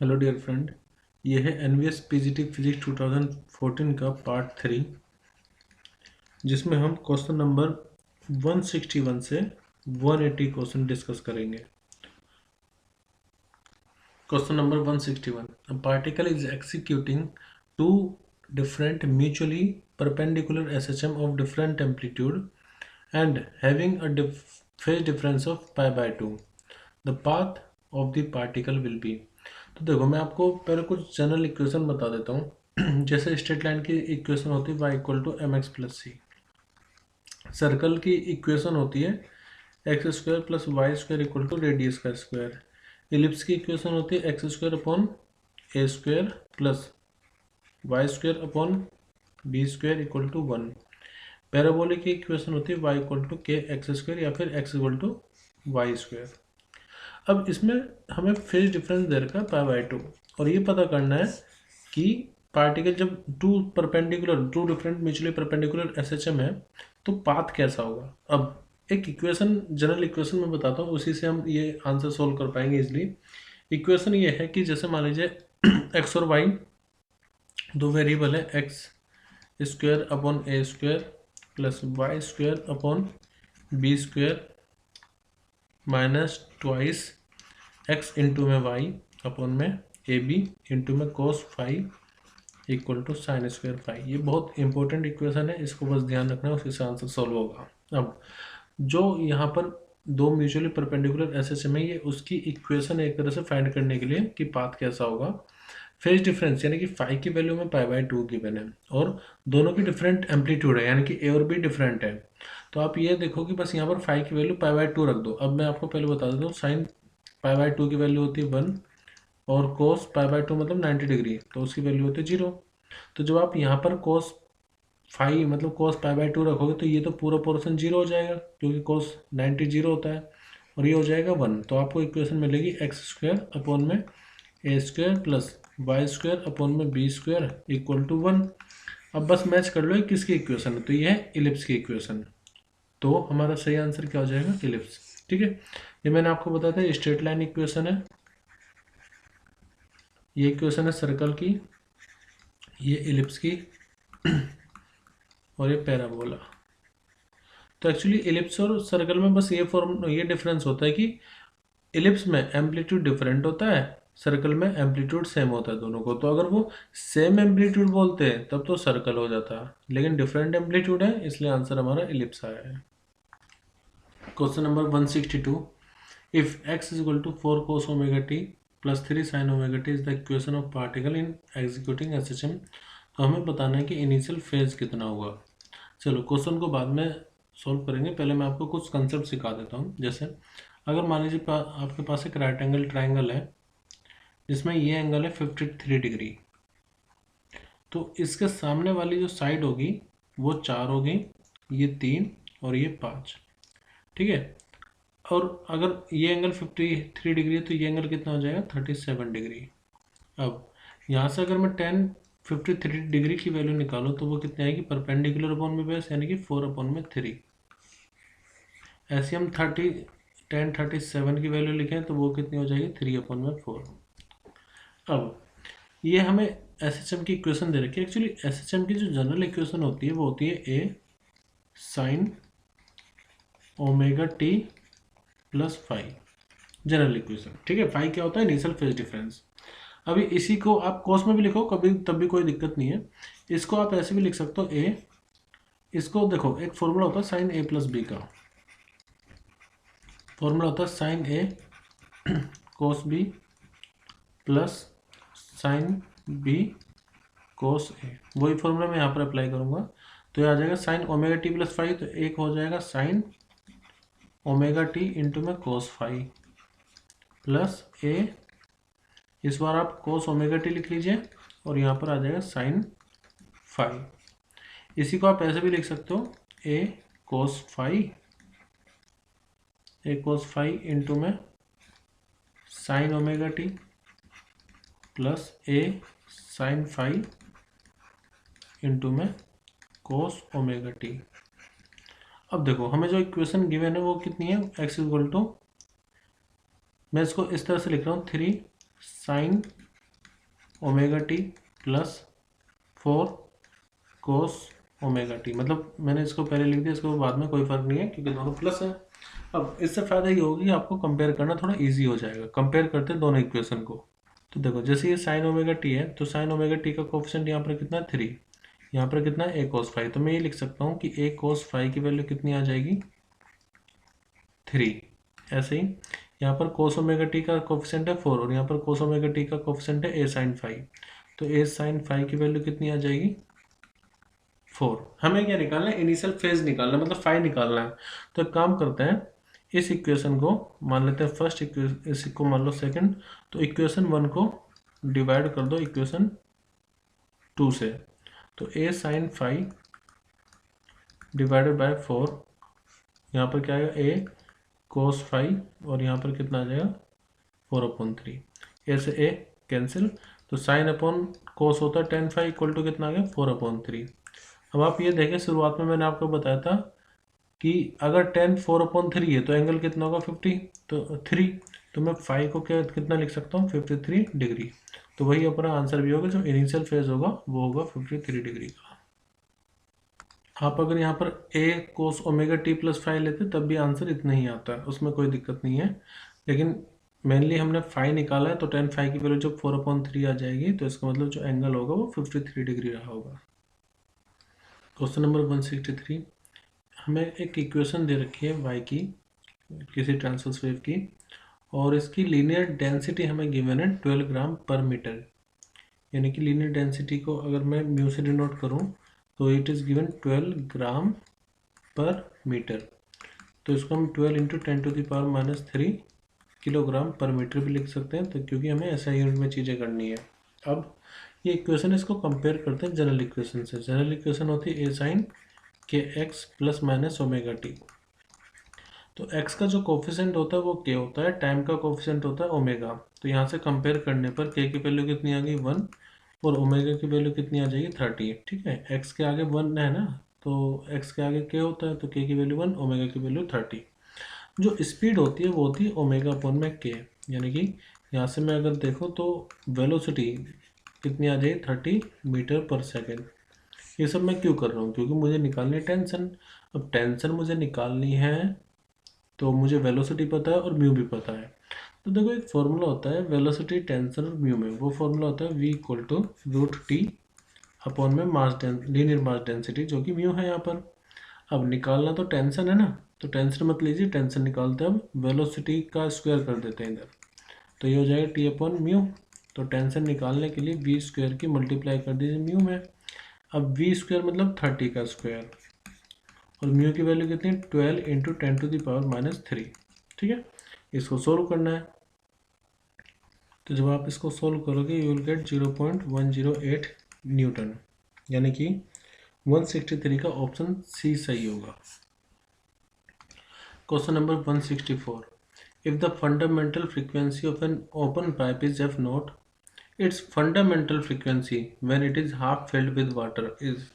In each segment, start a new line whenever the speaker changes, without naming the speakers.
Hello dear friend, ये है NVS PGT physics 2014 का पार्ट 3, जिसमें हम क्वेश्चन नंबर 161 से 180 क्वेश्चन डिस्कस करेंगे। Question number 161, a particle is executing two different mutually perpendicular SHM of different amplitude and having a phase difference of pi by 2. The path of the particle will be। तो देखो, मैं आपको पहले कुछ general equation बता देता हूँ। जैसे स्ट्रेट लाइन की इक्वेशन होती है y equal to m x plus c. Circle की इक्वेशन होती है x square plus Y square equal to radius का स्क्वायर। इलिप्स की इक्वेशन होती है x square upon A square plus Y square upon B square equal to 1। Parabolic की equation होती है y equal to k x square या फिर x equal to y square. अब इसमें हमें फेज डिफरेंस दे रखा है पाई बाई 2, और ये पता करना है कि पार्टिकल जब two different mutually perpendicular SHM है तो पाथ कैसा होगा। अब एक इक्वेशन, जनरल इक्वेशन में बताता हूँ, उसी से हम ये आंसर सोल्व कर पाएंगे इजली। इक्वेशन ये है कि जैसे मान लीजिए एक्स और वाई दो वेरिएबल है, एक्स स्क्वायर अपॉन ए square plus Y square upon B square minus twice X into में वाई अपॉन में ए बी इंटू में cos five equal to sine square five. ये बहुत इंपॉर्टेंट इक्वेशन है, इसको बस ध्यान रखना है, उसी से आंसर सॉल्व होगा। अब जो यहाँ पर दो म्यूचुअली परपेंडिकुलर एसएचएम है, ये उसकी इक्वेशन एक तरह से फाइंड करने के लिए कि पाथ कैसा होगा। फेज डिफरेंस यानी कि फाइव की वैल्यू में पाई बाई 2 गिवन है और दोनों की डिफरेंट एम्पलीट्यूड है, यानी कि ए और बी डिफरेंट है। तो आप ये देखो कि बस यहाँ पर फाइव की वैल्यू पाई बाई 2 रख दो। अब मैं आपको पहले बता देता हूँ, साइन पाई बाई 2 की वैल्यू होती है 1 और कोस पाई बाई 2 मतलब 90 डिग्री, तो उसकी वैल्यू होती है 0। तो जब आप यहाँ पर कोस फाइव मतलब कोस पाई बाई 2 रखोगे तो ये तो पूरा पोर्शन 0 हो जाएगा, क्योंकि कोस 90 0 होता है, और ये हो जाएगा 1। तो आपको इक्वेशन मिलेगी एक्स स्क्वायर अपॉन में A square plus Y square upon में बी स्क्वायर इक्वल टू 1। अब बस मैच कर लो किसकी इक्वेशन है, तो ये है इलिप्स की इक्वेशन। तो हमारा सही आंसर क्या हो जाएगा, इलिप्स। ठीक है, ये मैंने आपको बताया था स्ट्रेट लाइन इक्वेशन है, ये इक्वेशन है सर्कल की, ये इलिप्स की और ये पैराबोला। तो एक्चुअली इलिप्स और सर्कल में बस ये डिफरेंस होता है कि इलिप्स में एम्पलीट्यूड डिफरेंट होता है, सर्कल में एम्पलीट्यूड सेम होता है दोनों को। तो अगर वो सेम एम्पलीट्यूड बोलते हैं तब तो सर्कल हो जाता है, लेकिन डिफरेंट एम्पलीट्यूड है, इसलिए आंसर हमारा इलिप्स आया है। Question number 162, if x is equal to 4 cos omega t plus 3 sin omega t is the equation of particle in executing SHM. तो हमें बताना है कि इनिशियल फेज कितना होगा। चलो क्वेश्चन को बाद में सॉल्व करेंगे, पहले मैं आपको कुछ कंसेप्ट सिखा देता हूँ। जैसे अगर मान लीजिए आपके पास एक राइट एंगल ट्राइंगल है जिसमें ये एंगल है 53 डिग्री, तो इसके सामने वाली जो साइड होगी वो 4 होगी, ये 3 और ये 5। ठीक है, और अगर ये एंगल 53 डिग्री है तो ये एंगल कितना हो जाएगा, 37 डिग्री। अब यहाँ से अगर मैं 53 डिग्री की वैल्यू निकालूँ तो वो कितनी आएगी, परपेंडिकुलर अपॉन में बेस यानी कि 4 अपॉन में 3। ऐसे हम 37 की वैल्यू लिखें तो वो कितनी हो जाएगी, 3 अपॉन में 4। अब ये हमें एसएचएम की इक्वेशन दे रखी है। एक्चुअली एसएचएम की जो जनरल इक्वेशन होती है वो होती है A sine omega T plus five, general equation. ठीक है, फाइव क्या होता है, इनिशियल फेज डिफरेंस। अभी इसी को आप कॉस में भी लिखो कभी, तब भी कोई दिक्कत नहीं है। इसको आप ऐसे भी लिख सकते हो ए, इसको देखो एक फॉर्मूला होता है साइन ए प्लस बी का, फॉर्मूला होता है sine A cos B plus sine B cos A. वही फॉर्मूला मैं यहाँ पर अप्लाई करूँगा, तो ये आ जाएगा sign omega T plus five, तो एक हो जाएगा साइन ओमेगा टी इंटू में कोस फाइव प्लस ए, इस बार आप कोस ओमेगा टी लिख लीजिए और यहाँ पर आ जाएगा साइन फाइव। इसी को आप ऐसे भी लिख सकते हो ए कोस फाइव इंटू में साइन ओमेगा टी प्लस ए साइन फाइव इंटू में कोस ओमेगा टी। अब देखो हमें जो इक्वेशन गिवन है वो कितनी है, एक्स इक्वल टू, मैं इसको इस तरह से लिख रहा हूँ 3 साइन ओमेगा टी प्लस 4 कोस ओमेगा टी, मतलब मैंने इसको पहले लिख दिया, इसको बाद में कोई फर्क नहीं है क्योंकि दोनों प्लस है। अब इससे फायदा ये होगा कि आपको कंपेयर करना थोड़ा इजी हो जाएगा। कंपेयर करते हैं दोनों इक्वेशन को। तो देखो जैसे ये साइन ओमेगा टी है, तो साइन ओमेगा टी का कोफिशिएंट यहाँ पर कितना है 3, यहाँ पर कितना है ए कोस फाइव। तो मैं ये लिख सकता हूँ कि ए कोस फाइव की वैल्यू कितनी आ जाएगी 3। ऐसे ही यहाँ पर कोस ओमेगा टी का कोफिशिएंट है 4 और यहाँ पर कोस ओमेगा टी का कोफिशिएंट है ए साइन फाइव। तो ए साइन फाइव की वैल्यू कितनी आ जाएगी 4। हमें क्या निकालना है, इनिशियल फेज निकालना है, मतलब फाइव निकालना है। तो एक काम करते हैं, इस इक्वेशन को मान लेते हैं फर्स्ट इक्वेशन, इसको मान लो सेकंड। तो इक्वेशन 1 को डिवाइड कर दो इक्वेशन 2 से। तो ए साइन फाइव डिवाइडेड बाय 4, यहाँ पर क्या आएगा ए कोस फाइव और यहाँ पर कितना आ जाएगा 4/3। ए से ए कैंसिल, तो साइन अपॉन कोस होता है टेन फाइव इक्वल टू कितना आ गया 4/3। अब आप ये देखें, शुरुआत में मैंने आपको बताया था कि अगर टेन 4/3 है तो एंगल कितना होगा 50, तो 3। तो मैं 5 को क्या कितना लिख सकता हूँ 53 डिग्री। तो वही अपना आंसर भी होगा, जो इनिशियल फेज होगा वो होगा 53 डिग्री का। आप अगर यहाँ पर ए कोस ओमेगा टी प्लस 5 लेते तब भी आंसर इतना ही आता है, उसमें कोई दिक्कत नहीं है। लेकिन मेनली हमने 5 निकाला है, तो टेन 5 की वैल्यू जब 4/3 आ जाएगी तो इसका मतलब जो एंगल होगा वो 53 डिग्री रहा होगा। क्वेश्चन नंबर 163, हमें एक इक्वेशन दे रखी है y की, किसी ट्रांसवर्स वेव की, और इसकी लीनियर डेंसिटी हमें गिवन है 12 ग्राम पर मीटर। यानी कि लीनियर डेंसिटी को अगर मैं म्यू से डिनोट करूं तो इट इज़ गिवन 12 ग्राम पर मीटर। तो इसको हम 12 इंटू 10⁻³ किलोग्राम पर मीटर भी लिख सकते हैं, तो क्योंकि हमें ऐसा यूनिट में चीज़ें करनी है। अब ये इक्वेशन, इसको कंपेयर करते हैं जनरल इक्वेशन से। जनरल इक्वेशन होती है ए साइन के x plus minus omega T. तो x का जो कोफिशिएंट होता है वो k होता है, टाइम का कोफिशिएंट होता है ओमेगा। तो यहाँ से कंपेयर करने पर k की वैल्यू कितनी आ गई 1 और ओमेगा की वैल्यू कितनी आ जाएगी 30। ठीक है, x के आगे 1 है ना, तो x के आगे k होता है, तो k की वैल्यू 1, ओमेगा की वैल्यू 30। जो स्पीड होती है वो होती है ओमेगा अपॉन में k। यानी कि यहाँ से मैं अगर देखूँ तो वेलोसिटी कितनी आ जाएगी 30 मीटर पर सेकेंड। ये सब मैं क्यों कर रहा हूँ, क्योंकि मुझे निकालनी है टेंशन। अब टेंशन मुझे निकालनी है तो मुझे वेलोसिटी पता है और म्यू भी पता है। तो देखो एक फॉर्मूला होता है वेलोसिटी टेंशन और म्यू में, वो फॉर्मूला होता है v √T अपॉन में मास लीनियर मास डेंसिटी, जो कि म्यू है यहाँ पर। अब निकालना तो टेंशन है ना, तो टेंशन मत लीजिए, टेंशन निकालते हैं, अब वेलोसिटी का स्क्वायर कर देते हैं इधर, तो ये हो जाएगा T अपॉन म्यू। तो टेंशन निकालने के लिए v स्क्वायर की मल्टीप्लाई कर दीजिए म्यू में। अब v स्क्वायर मतलब 30 का स्क्वायर, और म्यू की वैल्यू कितनी है 12 इंटू 10⁻³ ठीक है, इसको सोल्व करना है। तो जब आप इसको सोल्व करोगे यू विल गेट 0.108 न्यूटन, यानी कि 163 का ऑप्शन सी सही होगा। Question number 164, if the fundamental frequency of an open pipe is F not, its fundamental frequency when it is half filled with water is.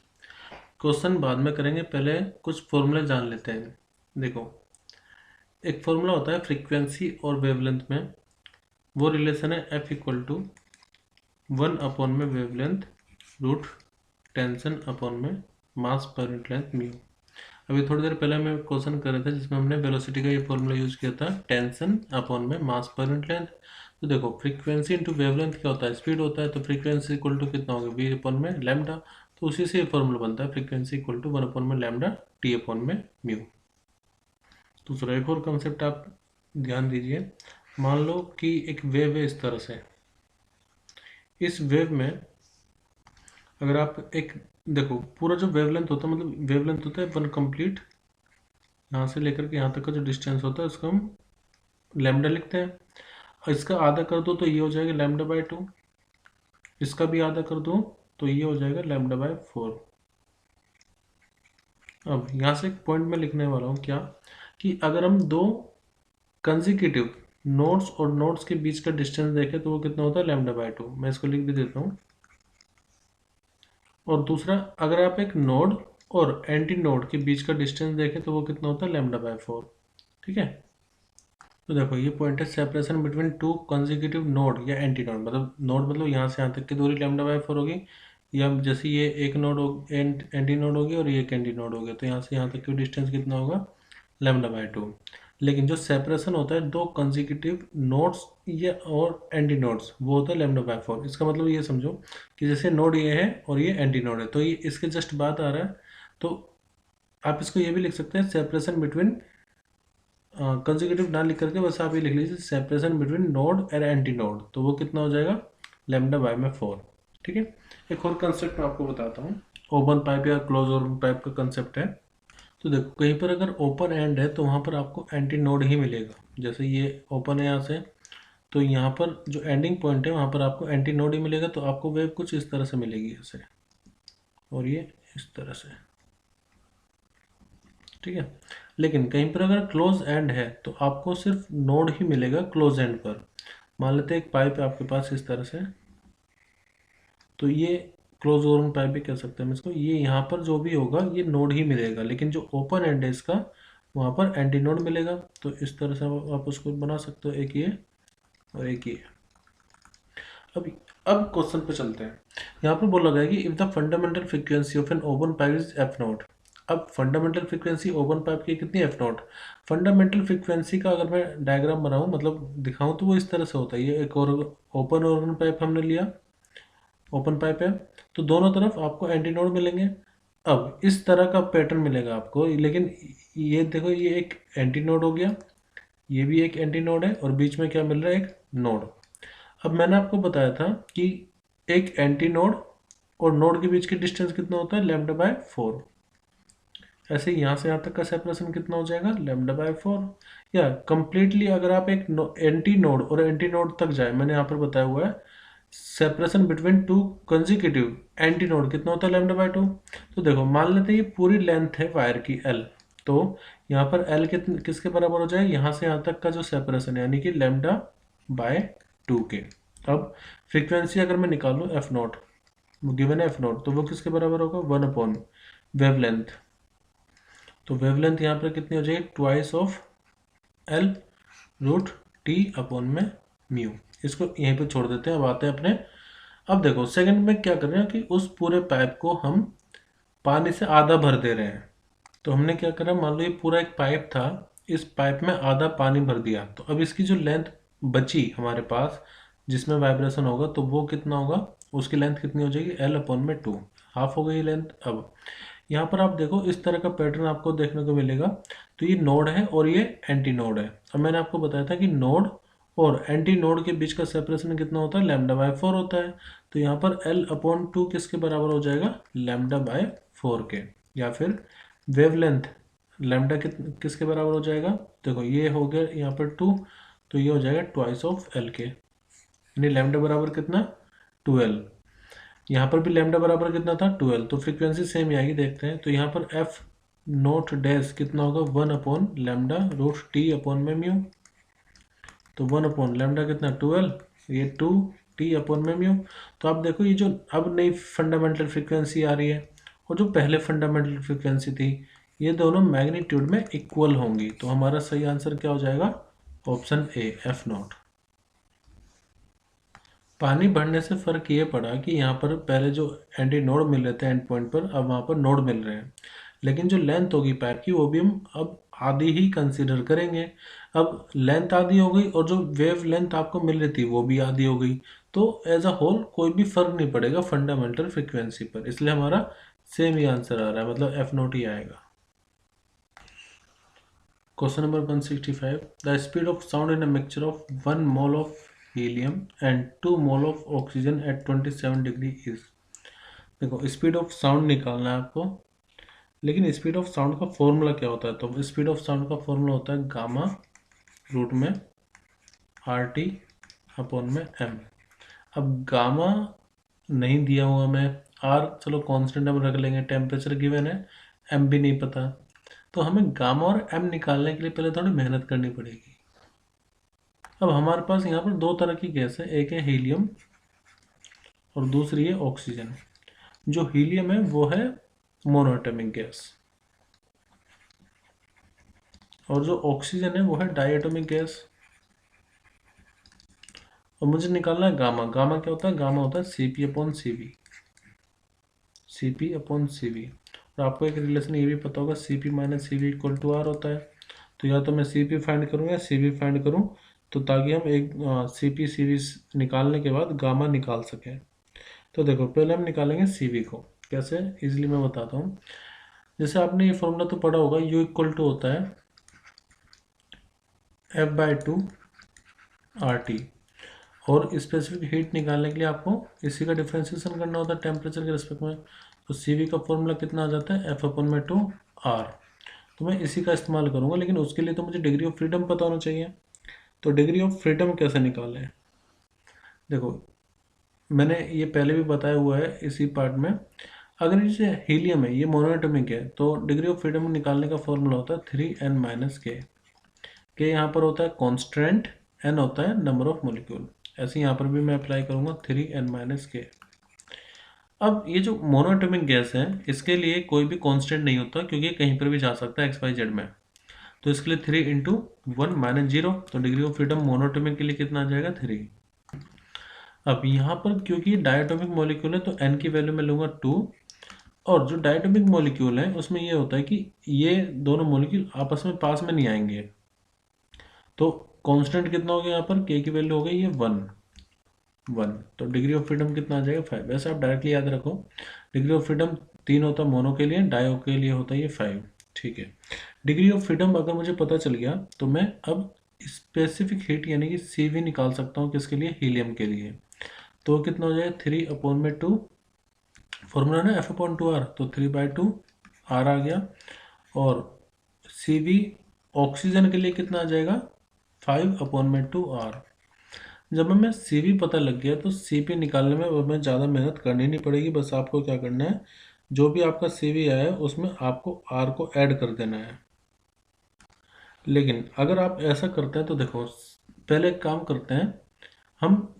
Question बाद में करेंगे, पहले कुछ फॉर्मूले जान लेते हैं। देखो एक फॉर्मूला होता है फ्रीक्वेंसी और वेवलेंथ में, वो रिलेशन है F इक्वल टू 1 अपॉन में वेवलेंथ रूट टेंशन अपॉन में मास पर यूनिट लेंथ म्यू। अभी थोड़ी देर पहले मैं क्वेश्चन कर रहे थे जिसमें हमने वेलोसिटी का ये फॉर्मूला यूज किया था, टेंशन अपॉन में मास पर यूनिट लेंथ। तो देखो फ्रीक्वेंसी इंटू वेवलेंथ क्या होता है, स्पीड होता है, तो फ्रीक्वेंसी इक्वल टू कितना होगा v अपॉन में लैम्डा। तो उसी से ये फॉर्मूला बनता है फ्रीक्वेंसी इक्वल टू 1 अपॉन में लैम्डा टी अपॉन में म्यू। दूसरा एक और कंसेप्ट आप ध्यान दीजिए, मान लो कि एक वेव है इस तरह से, इस वेव में अगर आप एक देखो पूरा जो वेवलेंथ होता है, मतलब वेवलेंथ होता है वन कंप्लीट, यहाँ से लेकर के यहाँ तक का जो डिस्टेंस होता है उसको हम लैम्डा लिखते हैं। और इसका आधा कर दो तो ये हो जाएगा λ/2, इसका भी आधा कर दो तो ये हो जाएगा λ/4। अब यहाँ से एक पॉइंट में लिखने वाला हूँ क्या, कि अगर हम दो कंसेक्यूटिव नोड्स और नोड्स के बीच का डिस्टेंस देखें तो वो कितना होता है λ/2। मैं इसको लिख भी देता हूँ। और दूसरा अगर आप एक नोड और एंटी नोड के बीच का डिस्टेंस देखें तो वो कितना होता है λ/4। ठीक है, तो देखो ये पॉइंट है separation between two consecutive node या एंटी नोड, मतलब नोड मतलब यहाँ से यहाँ तक की दूरी λ/4 होगी, या जैसे ये एक नोड हो एंटी नोड होगी और ये एक एंटी नोड हो गया, तो यहाँ से यहाँ तक की डिस्टेंस कितना होगा λ/2। लेकिन जो सेपरेशन होता है दो कंसेक्यूटिव नोड्स या और एंटी नोड्स वो होता है λ/4। इसका मतलब ये समझो कि जैसे नोड ये है और ये एंटी नोड है, तो ये इसके जस्ट बाद आ रहा है, तो आप इसको ये भी लिख सकते हैं सेपरेशन बिटवीन, कंसेक्यूटिव ना लिख करके बस आप ये लिख लीजिए सेपरेशन बिटवीन नोड और एंटी नोड, तो वो कितना हो जाएगा λ/4। ठीक है, एक और कंसेप्ट मैं आपको बताता हूँ, ओपन पाइप या क्लोज ओपन पाइप का कंसेप्ट है। तो देखो कहीं पर अगर ओपन एंड है तो वहाँ पर आपको एंटी नोड ही मिलेगा, जैसे ये ओपन है यहाँ से, तो यहाँ पर जो एंडिंग पॉइंट है वहाँ पर आपको एंटी नोड ही मिलेगा, तो आपको वेव कुछ इस तरह से मिलेगी ऐसे, और ये इस तरह से। ठीक है, लेकिन कहीं पर अगर क्लोज एंड है तो आपको सिर्फ नोड ही मिलेगा क्लोज एंड पर। मान लेते हैं एक पाइप है आपके पास इस तरह से, तो ये क्लोज ओपन पाइप भी कह सकते हैं हम इसको, ये यहाँ पर जो भी होगा ये नोड ही मिलेगा, लेकिन जो ओपन एंड है इसका वहाँ पर एंटी नोड मिलेगा। तो इस तरह से आप उसको बना सकते हो, एक ये और एक ये। अब क्वेश्चन पे चलते हैं। यहाँ पर बोला गया कि if the fundamental frequency of an open pipe is F not. अब फंडामेंटल फ्रीक्वेंसी ओपन पाइप की कितनी एफ नॉट। फंडामेंटल फ्रीक्वेंसी का अगर मैं डायग्राम बनाऊं मतलब दिखाऊं तो वो इस तरह से होता है। ये एक और ओपन ऑर्गन पाइप हमने लिया, ओपन पाइप है, तो दोनों तरफ आपको एंटी नोड मिलेंगे। अब इस तरह का पैटर्न मिलेगा आपको, लेकिन ये देखो ये एक एंटी नोड हो गया, ये भी एक एंटी नोड है, और बीच में क्या मिल रहा है, एक नोड। अब मैंने आपको बताया था कि एक एंटी नोड और नोड के बीच की डिस्टेंस कितना होता है λ/4। ऐसे यहाँ से यहाँ तक का सेपरेशन कितना हो जाएगा λ/4। या कंप्लीटली अगर आप एक एंटी नोड और एंटी नोड तक जाए, मैंने यहाँ पर बताया हुआ है separation between two consecutive anti node कितना होता है λ/2। तो देखो मान लेते हैं ये पूरी लेंथ है वायर की L, तो यहाँ पर L किसके बराबर हो जाए, यहाँ से यहाँ तक का जो सेपरेशन है यानी कि λ/2 के। अब फ्रीक्वेंसी अगर मैं निकालूँ एफ नॉट, गिवन है एफ नॉट, तो वो किसके बराबर होगा 1/वेवलेंथ। तो वेवलेंथ यहाँ पर कितनी हो जाएगी, ट्वाइस ऑफ L√T/में म्यू। इसको यहीं पे छोड़ देते हैं, अब आते हैं अपने। अब देखो सेकंड में क्या कर रहे हैं कि उस पूरे पाइप को हम पानी से आधा भर दे रहे हैं। तो हमने क्या करा, मान लो ये पूरा एक पाइप था, इस पाइप में आधा पानी भर दिया, तो अब इसकी जो लेंथ बची हमारे पास जिसमें वाइब्रेशन होगा तो वो कितना होगा, उसकी लेंथ कितनी हो जाएगी L/2, हाफ हो गई लेंथ। अब यहाँ पर आप देखो इस तरह का पैटर्न आपको देखने को मिलेगा, तो ये नोड है और ये एंटी नोड है। अब मैंने आपको बताया था कि नोड और एंटी नोड के बीच का सेपरेशन कितना होता है λ/4 होता है, तो यहाँ पर L/2 किसके बराबर हो जाएगा λ/4 के। या फिर वेवलेंथ लैम्डा किसके बराबर हो जाएगा, देखो ये हो गया यहाँ पर 2, तो ये हो जाएगा ट्वाइस ऑफ L के, यानी लैम्डा बराबर कितना 12। यहाँ पर भी लैम्डा बराबर कितना था 12, तो फ्रीक्वेंसी सेम ही आएगी, देखते हैं। तो यहाँ पर एफ नोट डैश कितना होगा 1/λ√T/में म्यू, तो 1/λ कितना 12, ये 2T/में म्यू। तो आप देखो ये जो अब नई फंडामेंटल फ्रीक्वेंसी आ रही है और जो पहले फंडामेंटल फ्रीक्वेंसी थी, ये दोनों मैग्नीट्यूड में इक्वल होंगी, तो हमारा सही आंसर क्या हो जाएगा, ऑप्शन ए एफ नॉट। पानी बढ़ने से फर्क ये पड़ा कि यहाँ पर पहले जो एंटी नोड मिल रहे थे एंड पॉइंट पर, अब वहाँ पर नोड मिल रहे हैं, लेकिन जो लेंथ होगी पाइप की वो भी हम अब आधी ही कंसीडर करेंगे। अब लेंथ आधी हो गई और जो वेव लेंथ आपको मिल रही थी वो भी आधी हो गई, तो एज अ होल कोई भी फर्क नहीं पड़ेगा फंडामेंटल फ्रिक्वेंसी पर, इसलिए हमारा सेम ही आंसर आ रहा है, मतलब एफ नॉट ही आएगा। Question number 165, the speed of sound in a mixture of 1 mole of helium and 2 mole of oxygen at 27 degree is. देखो स्पीड ऑफ साउंड निकालना है आपको, लेकिन स्पीड ऑफ साउंड का फॉर्मूला क्या होता है, तो स्पीड ऑफ साउंड का फॉर्मूला होता है गामा रूट में RT/m। अब गामा नहीं दिया हुआ मैं, आर चलो कांस्टेंट हम रख लेंगे, टेम्परेचर गिवन है, एम भी नहीं पता, तो हमें गामा और एम निकालने के लिए पहले थोड़ी मेहनत करनी पड़ेगी। अब हमारे पास यहाँ पर दो तरह की गैस है, एक है हीलियम और दूसरी है ऑक्सीजन। जो हीलियम है वो है मोनोएटॉमिक गैस, और जो ऑक्सीजन है वो है डायएटॉमिक गैस। और मुझे निकालना है गामा। गामा क्या होता है? गामा होता है Cp upon Cv, Cp upon Cv। और आपको एक रिलेशन ये भी पता होगा, Cp minus Cv equal to R होता है। तो या तो मैं Cp फाइंड करूँ या Cv फाइंड करूँ, तो ताकि हम एक Cp Cv निकालने के बाद गामा निकाल सकें। तो देखो पहले हम निकालेंगे Cv को। कैसे? इजीली मैं बताता हूँ। जैसे आपने ये फॉर्मूला तो पढ़ा होगा, U इक्वल टू होता है F/2 RT। और स्पेसिफिक हीट निकालने के लिए आपको इसी का डिफ्रेंसिएशन करना होता है टेम्परेचर के रिस्पेक्ट में। तो Cv का फॉर्मूला कितना आ जाता है? F/2 R। तो मैं इसी का इस्तेमाल करूंगा, लेकिन उसके लिए तो मुझे डिग्री ऑफ फ्रीडम पता होना चाहिए। तो डिग्री ऑफ फ्रीडम कैसे निकालें? देखो मैंने ये पहले भी बताया हुआ है इसी पार्ट में। अगर जैसे हीलियम है, ये मोनोएटॉमिक है, तो डिग्री ऑफ फ्रीडम निकालने का फॉर्मूला होता है 3n माइनस के। के यहाँ पर होता है कॉन्स्टेंट, n होता है नंबर ऑफ मोलिक्यूल। ऐसे यहाँ पर भी मैं अप्लाई करूंगा 3n माइनस के। अब ये जो मोनोएटॉमिक गैस है, इसके लिए कोई भी कांस्टेंट नहीं होता, क्योंकि कहीं पर भी जा सकता है XYZ में। तो इसके लिए 3 × 1 माइनस 0। तो डिग्री ऑफ फ्रीडम मोनोएटॉमिक के लिए कितना आ जाएगा? 3। अब यहाँ पर क्योंकि डायटोमिक मॉलिक्यूल है, तो n की वैल्यू मैं लूंगा 2। और जो डायटोमिक मॉलिक्यूल है उसमें ये होता है कि ये दोनों मॉलिक्यूल आपस में पास में नहीं आएंगे। तो कांस्टेंट कितना हो गया यहाँ पर? k की वैल्यू हो गई ये 1। तो डिग्री ऑफ फ्रीडम कितना आ जाएगा? 5। वैसे आप डायरेक्टली याद रखो, डिग्री ऑफ फ्रीडम 3 होता है मोनो के लिए, डायो के लिए होता है ये 5। ठीक है। डिग्री ऑफ फ्रीडम अगर मुझे पता चल गया, तो मैं अब स्पेसिफिक हीट यानी कि Cv निकाल सकता हूँ। किसके लिए? हीलियम के लिए। तो कितना हो जाएगा? 3/2 फॉर्मूला ना F/2 R, तो 3/2 R आ गया। और Cv ऑक्सीजन के लिए कितना आ जाएगा? 5/2 R। जब हमें Cv पता लग गया, तो Cp निकालने में हमें ज़्यादा मेहनत करनी नहीं पड़ेगी। बस आपको क्या करना है, जो भी आपका Cv आया है उसमें आपको R को ऐड कर देना है। लेकिन अगर आप ऐसा करते हैं तो देखो, पहले एक काम करते हैं, हम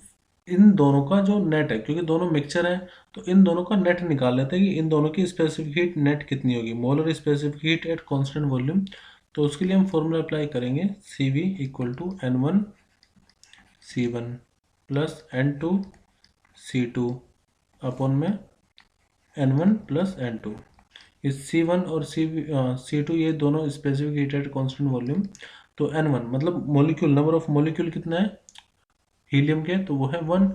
इन दोनों का जो नेट है, क्योंकि दोनों मिक्सचर है, तो इन दोनों का नेट निकाल लेते हैं कि इन दोनों की स्पेसिफिक हीट नेट कितनी होगी, molar specific heat at constant volume. तो उसके लिए हम फॉर्मूला अप्लाई करेंगे, Cv equal to N1 C1 plus N2 C2 upon में N1 प्लस N2। इस C1 और C2 ये दोनों specific heat at constant volume. तो N1 मतलब मोलिक्यूल, नंबर ऑफ मोलिक्यूल कितना है हीलियम के? तो वो है 1।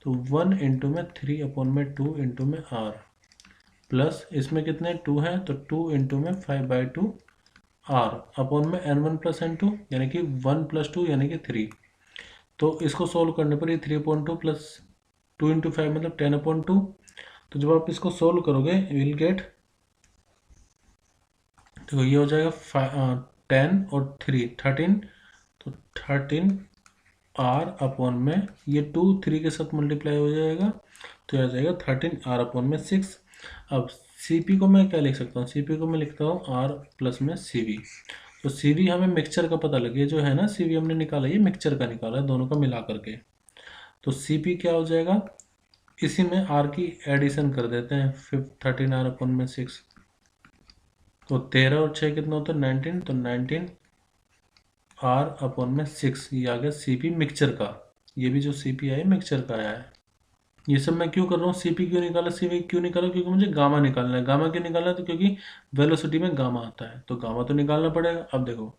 तो 1 इंटू में 3/2 इंटू में R प्लस इसमें कितने 2 है, तो 2 इंटू में 5/2 R अपॉन में N1 प्लस N2 यानी कि 1 + 2 यानी कि 3। तो इसको सोल्व करने पर ये 3/2 प्लस 2 इंटू 5 मतलब 10/2। तो जब आप इसको सोल्व करोगे विल गेट, तो ये हो जाएगा 10 और 3 13। तो 13 R अपॉन में ये 2 3 के साथ मल्टीप्लाई हो जाएगा, तो आ जाएगा 13 R अपॉन में 6। अब Cp को मैं क्या लिख सकता हूँ? Cp को मैं लिखता हूँ R प्लस में Cv। तो Cv हमें मिक्सचर का पता लगे, जो है ना Cv हमने निकाला, ये मिक्सचर का निकाला है दोनों का मिला करके। तो Cp क्या हो जाएगा? इसी में R की एडिशन कर देते हैं, 13 R अपॉन में 6। तो 13 और 6 कितना होता है? 19। तो 19 R अपॉन में 6, ये आ गया Cp मिक्सचर का। ये भी जो Cp आया मिक्सचर का आया है। ये सब मैं क्यों कर रहा हूँ? Cp क्यों निकाला, Cv क्यों निकाला? क्योंकि मुझे गामा निकालना है। गामा क्यों निकालना है? तो क्योंकि वेलोसिटी में गामा आता है, तो गामा तो निकालना पड़ेगा। अब देखो,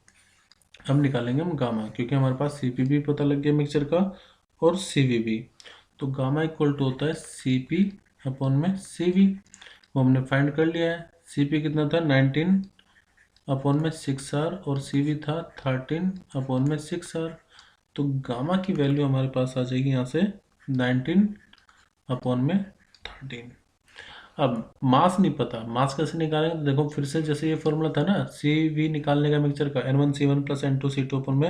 अब निकालेंगे हम गामा, क्योंकि हमारे पास Cp भी पता लग गया मिक्सचर का और Cv भी। तो गामा इक्वल टू होता है Cp अपॉन में Cv, वो हमने फाइंड कर लिया है। Cp कितना था? 19 अपॉन में 6R और Cv था 13 अपॉन में 6R। तो गामा की वैल्यू हमारे पास आ जाएगी यहाँ से 19 अपॉन में 13। अब मास नहीं पता, मास कैसे निकालेंगे? तो देखो फिर से, जैसे ये फॉर्मूला था ना Cv निकालने का मिक्सचर का, N1 C1 plus N2 C2 upon में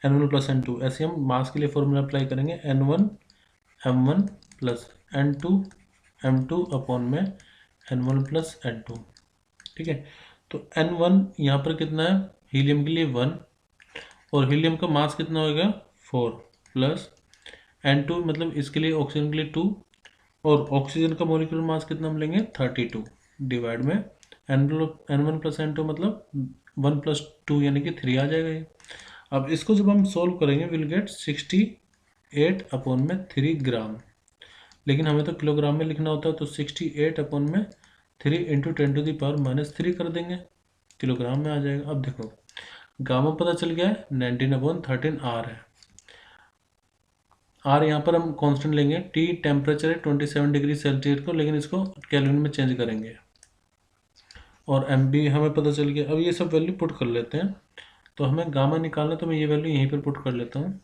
N1 प्लस N2। ऐसे हम मास के लिए फॉर्मूला अप्लाई करेंगे, N1 M1 plus N2 M2 upon में N1 प्लस N2। ठीक है। तो N1 यहाँ पर कितना है? हीलियम के लिए 1, और हीलियम का मास कितना होगा? 4 प्लस N2 मतलब इसके लिए ऑक्सीजन के लिए 2, और ऑक्सीजन का मॉलिक्यूलर मास कितना हम लेंगे? 32 डिवाइड में N1 प्लस N2 मतलब 1 + 2 यानी कि 3 आ जाएगा ये। अब इसको जब हम सोल्व करेंगे विल गेट 60 68/3 ग्राम, लेकिन हमें तो किलोग्राम में लिखना होता है, तो 68/3 इंटू 10⁻³ कर देंगे, किलोग्राम में आ जाएगा। अब देखो गामा पता चल गया है, 19/13 आर है। आर यहाँ पर हम कांस्टेंट लेंगे, टी टेम्परेचर है 27 डिग्री सेल्सियस को, लेकिन इसको केल्विन में चेंज करेंगे, और एम बी हमें पता चल गया। अब ये सब वैल्यू पुट कर लेते हैं, तो हमें गामा निकालना, तो मैं ये वैल्यू यहीं पर पुट कर लेता हूँ।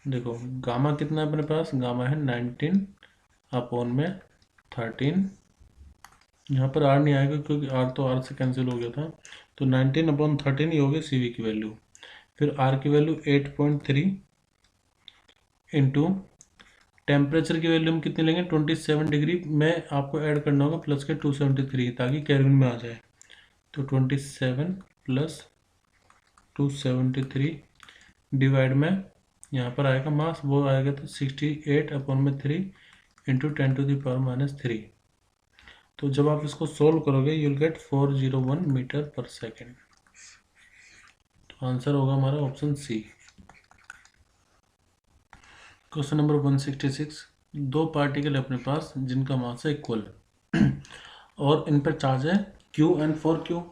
देखो गामा कितना है अपने पास, गामा है 19/13। यहाँ पर आर नहीं आएगा क्योंकि आर तो आर से कैंसिल हो गया था, तो 19/13 ही होगी सी वी की वैल्यू। फिर आर की वैल्यू 8.3 इंटू टेम्परेचर की वैल्यू हम कितनी लेंगे, 27 डिग्री में आपको ऐड करना होगा प्लस के 273, ताकि केल्विन में आ जाए। तो 27 प्लस 273 डिवाइड में यहाँ पर आएगा मास, वो आएगा तो 68/3 इंटू 10⁻³ तो जब आप इसको सोल्व करोगे यू विल गेट 401 मीटर पर सेकेंड। तो आंसर होगा हमारा ऑप्शन सी। क्वेश्चन नंबर 166, दो पार्टिकल है अपने पास जिनका मास है इक्वल और इन पर चार्ज है Q एंड फॉर Q।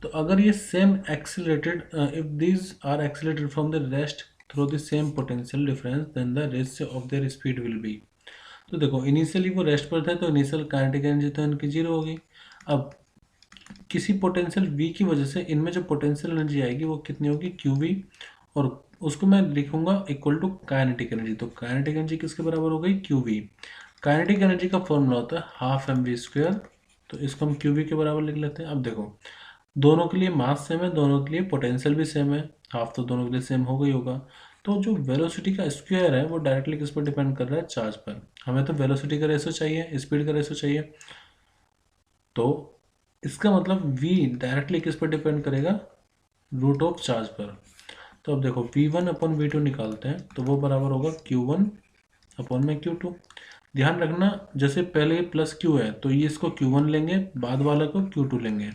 तो अगर ये same accelerated, if these are accelerated from the rest through the same potential difference, then the ratio of their speed will be. तो देखो इनिशियली वो रेस्ट पर थे, तो इनिशियल काइनेटिक एनर्जी तो इनकी जीरो होगी। अब किसी पोटेंशियल v की वजह से इनमें जो पोटेंशियल एनर्जी आएगी वो कितनी होगी, QV, और उसको मैं लिखूंगा इक्वल टू काइनेटिक एनर्जी। तो काइनेटिक एनर्जी किसके बराबर हो गई, QV। काइनेटिक एनर्जी का फॉर्मूला होता है हाफ mv², तो इसको हम QV के बराबर लिख लेते हैं। अब देखो दोनों के लिए मास सेम है, दोनों के लिए पोटेंशियल भी सेम है, हाफ तो दोनों के लिए सेम होगा ही होगा। तो जो वेलोसिटी का स्क्वायर है वो डायरेक्टली किस पर डिपेंड कर रहा है, चार्ज पर। हमें तो वेलोसिटी का रेशो चाहिए, स्पीड का रेशो चाहिए, तो इसका मतलब v डायरेक्टली किस पर डिपेंड करेगा, रूट ऑफ चार्ज पर। तो अब देखो v1/v2 निकालते हैं, तो वो बराबर होगा Q1/Q2। ध्यान रखना जैसे पहले ये प्लस Q है तो ये इसको Q1 लेंगे, बाद वाला को Q2 लेंगे।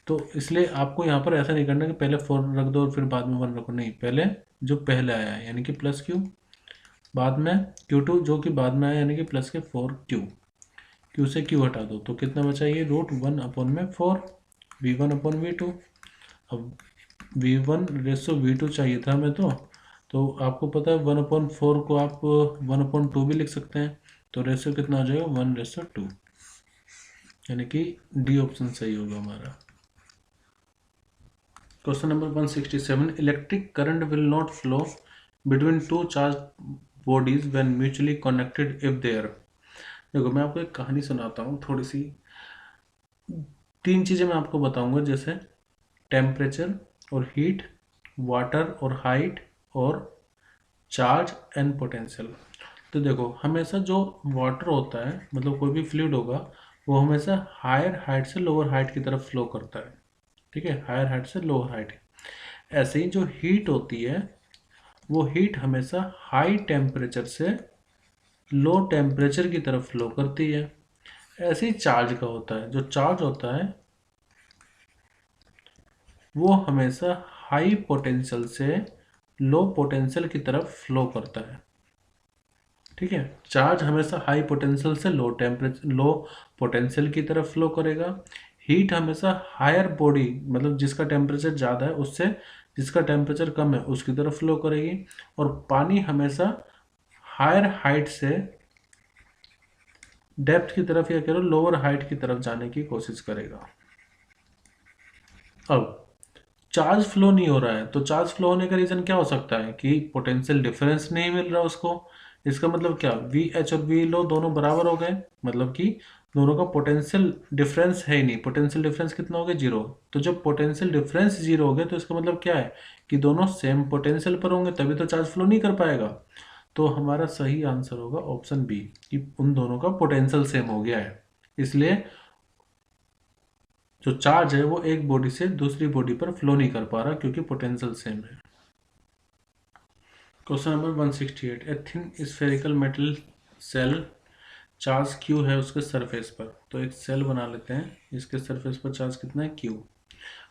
तो इसलिए आपको यहाँ पर ऐसा नहीं करना कि पहले 4 रख दो और फिर बाद में 1 रखो, नहीं, पहले जो पहले आया है यानी कि प्लस Q, बाद में Q2 जो कि बाद में आया यानी कि प्लस के 4Q। Q से Q हटा दो तो कितना बचा, ये √1/4 v1/v2। अब v1/v2 चाहिए था हमें, तो आपको पता है 1/4 को आप 1/2 भी लिख सकते हैं, तो रेशियो कितना हो जाएगा 1/2, यानी कि डी ऑप्शन सही होगा हमारा। Question number 167, electric current will not flow between two charge bodies when mutually connected if there. देखो मैं आपको एक कहानी सुनाता हूँ थोड़ी सी। 3 चीज़ें मैं आपको बताऊंगा, जैसे टेम्परेचर और हीट, वाटर और हाइट, और चार्ज एंड पोटेंशियल। तो देखो हमेशा जो वाटर होता है, मतलब कोई भी फ्लूइड होगा, वो हमेशा हायर हाइट से लोअर हाइट की तरफ फ्लो करता है, ठीक है, हायर हाइट से लोअर हाइट। ऐसे ही जो हीट होती है वो हीट हमेशा हाई टेम्परेचर से लो टेम्परेचर की तरफ फ्लो करती है। ऐसे ही चार्ज का होता है, जो चार्ज होता है वो हमेशा हाई पोटेंशियल से लो पोटेंशियल की तरफ फ्लो करता है, ठीक है। चार्ज हमेशा हाई पोटेंशियल से लो पोटेंशियल की तरफ फ्लो करेगा। हीट हमेशा हायर बॉडी, मतलब जिसका टेम्परेचर ज़्यादा है उससे जिसका टेम्परेचर कम है उसकी तरफ फ्लो करेगी। और पानी हमेशा हायर हाइट से डेप्थ की तरफ या कह लो लोअर हाइट की तरफ जाने की कोशिश करेगा। अब चार्ज फ्लो नहीं हो रहा है, तो चार्ज फ्लो होने का रीज़न क्या हो सकता है कि पोटेंशियल डिफरेंस नहीं मिल रहा उसको। इसका मतलब क्या, वी एच और वी लो दोनों बराबर हो गए, मतलब कि दोनों का पोटेंशियल डिफरेंस है ही नहीं। पोटेंशियल डिफरेंस कितना हो गया, 0। तो जब पोटेंशियल डिफरेंस 0 हो गया तो इसका मतलब क्या है कि दोनों सेम पोटेंशियल पर होंगे, तभी तो चार्ज फ्लो नहीं कर पाएगा। तो हमारा सही आंसर होगा ऑप्शन बी, कि उन दोनों का पोटेंशियल सेम हो गया है, इसलिए जो चार्ज है वो एक बॉडी से दूसरी बॉडी पर फ्लो नहीं कर पा रहा क्योंकि पोटेंशियल सेम है। Question number 168, a thin spherical metal shell charge Q है उसके सरफेस पर। तो एक सेल बना लेते हैं, इसके सरफेस पर चार्ज कितना है, Q।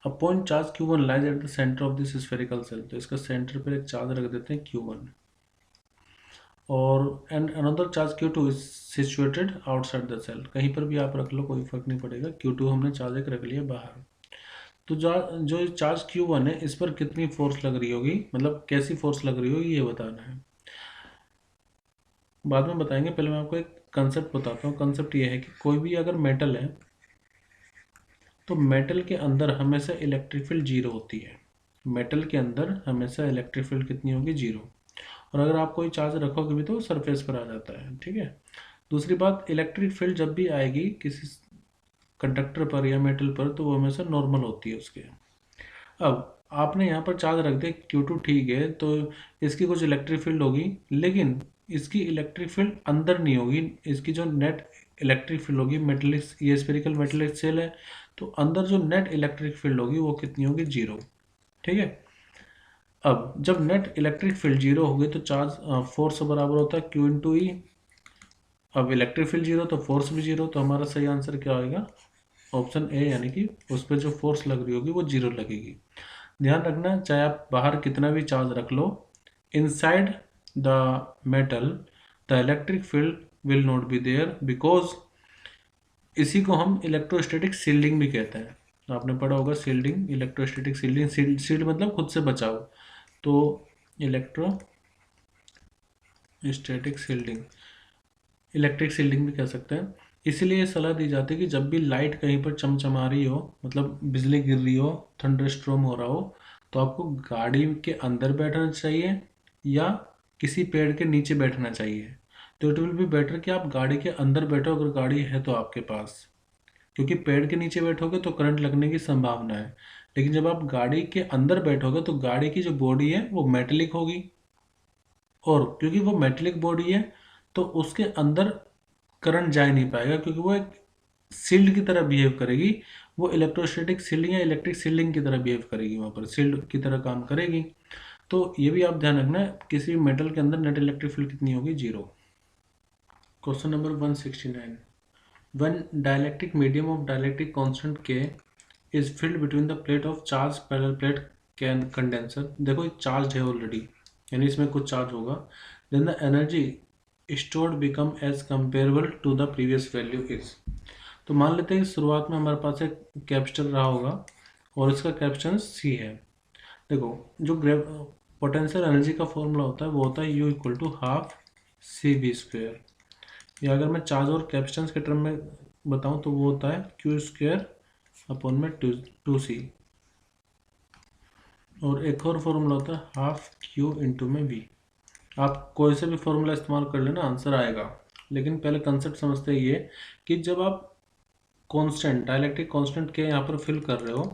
A point charge Q1 lies at the centre of this spherical shell, तो इसका सेंटर पर एक चार्ज रख देते हैं Q1, और and another charge Q2 is situated outside the shell, कहीं पर भी आप रख लो कोई फर्क नहीं पड़ेगा, Q2 हमने चार्ज एक रख लिया बाहर। तो जो चार्ज Q1 है इस पर कितनी फोर्स लग रही होगी, मतलब कैसी फोर्स लग रही होगी ये बताना है, बाद में बताएंगे, पहले मैं आपको एक कंसेप्ट बताता हूँ। कंसेप्ट ये है कि कोई भी अगर मेटल है तो मेटल के अंदर हमेशा इलेक्ट्रिक फील्ड जीरो होती है, मेटल के अंदर हमेशा इलेक्ट्रिक फील्ड कितनी होगी, जीरो, और अगर आप कोई चार्ज रखोगे भी तो सरफेस पर आ जाता है, ठीक है। दूसरी बात, इलेक्ट्रिक फील्ड जब भी आएगी किसी कंडक्टर पर या मेटल पर तो वो हमेशा नॉर्मल होती है उसके। अब आपने यहाँ पर चार्ज रख दिया Q2, ठीक है, तो इसकी कुछ इलेक्ट्रिक फील्ड होगी, लेकिन इसकी इलेक्ट्रिक फील्ड अंदर नहीं होगी, इसकी जो नेट इलेक्ट्रिक फील्ड होगी, मेटेलिक, ये स्फेरिकल मेटेलिक सेल है, तो अंदर जो नेट इलेक्ट्रिक फील्ड होगी वो कितनी होगी, जीरो, ठीक है। अब जब नेट इलेक्ट्रिक फील्ड जीरो होगी तो चार्ज फोर्स बराबर होता है Q इंटू ई। अब इलेक्ट्रिक फील्ड जीरो तो फोर्स भी जीरो, तो हमारा सही आंसर क्या होगा, ऑप्शन ए, यानी कि उस पर जो फोर्स लग रही होगी वो जीरो लगेगी। ध्यान रखना, चाहे आप बाहर कितना भी चार्ज रख लो, inside the metal the electric field will not be there, because इसी को हम इलेक्ट्रोस्टैटिक शील्डिंग भी कहते हैं। आपने पढ़ा होगा शील्डिंग, इलेक्ट्रोस्टैटिक शील्डिंग, शील्ड मतलब खुद से बचाव, तो इलेक्ट्रोस्टैटिक शील्डिंग, इलेक्ट्रिक शील्डिंग भी कह सकते हैं। इसलिए ये सलाह दी जाती है कि जब भी लाइट कहीं पर चमचमा रही हो, मतलब बिजली गिर रही हो, थंडरस्टॉर्म हो रहा हो, तो आपको गाड़ी के अंदर बैठना चाहिए या किसी पेड़ के नीचे बैठना चाहिए। तो इट विल बी बेटर कि आप गाड़ी के अंदर बैठो अगर गाड़ी है तो आपके पास, क्योंकि पेड़ के नीचे बैठोगे तो करंट लगने की संभावना है, लेकिन जब आप गाड़ी के अंदर बैठोगे तो गाड़ी की जो बॉडी है वो मेटेलिक होगी, और क्योंकि वो मेटेलिक बॉडी है तो उसके अंदर करंट जा ही नहीं पाएगा, क्योंकि वो एक शील्ड की तरह बिहेव करेगी, वो इलेक्ट्रोस्टैटिक शील्डिंग या इलेक्ट्रिक शील्डिंग की तरह बिहेव करेगी, वहाँ पर शील्ड की तरह काम करेगी। तो ये भी आप ध्यान रखना, किसी मेटल के अंदर नेट इलेक्ट्रिक फील्ड कितनी होगी, zero. Question number 169, when dielectric medium of dielectric constant K is filled between the plate of charged parallel plate can condenser, देखो ये चार्ज है ऑलरेडी, यानी इसमें कुछ चार्ज होगा, then the energy stored become as comparable to the previous value is, तो मान लेते हैं कि शुरुआत में हमारे पास एक कैपेसिटर रहा होगा और इसका कैपेसिटेंस C है। देखो जो पोटेंशियल एनर्जी का फॉर्मूला होता है वो होता है U equal to half CV², या अगर मैं चार्ज और कैपेसिटेंस के टर्म में बताऊं तो वो होता है Q² अपॉन में 2C, और एक और फॉर्मूला होता है हाफ Q इंटू में V। आप कोई से भी फॉर्मूला इस्तेमाल कर लेना, आंसर आएगा, लेकिन पहले कंसेप्ट समझते हैं ये कि जब आप कांस्टेंट, डाइलेक्ट्रिक कांस्टेंट के यहाँ पर फिल कर रहे हो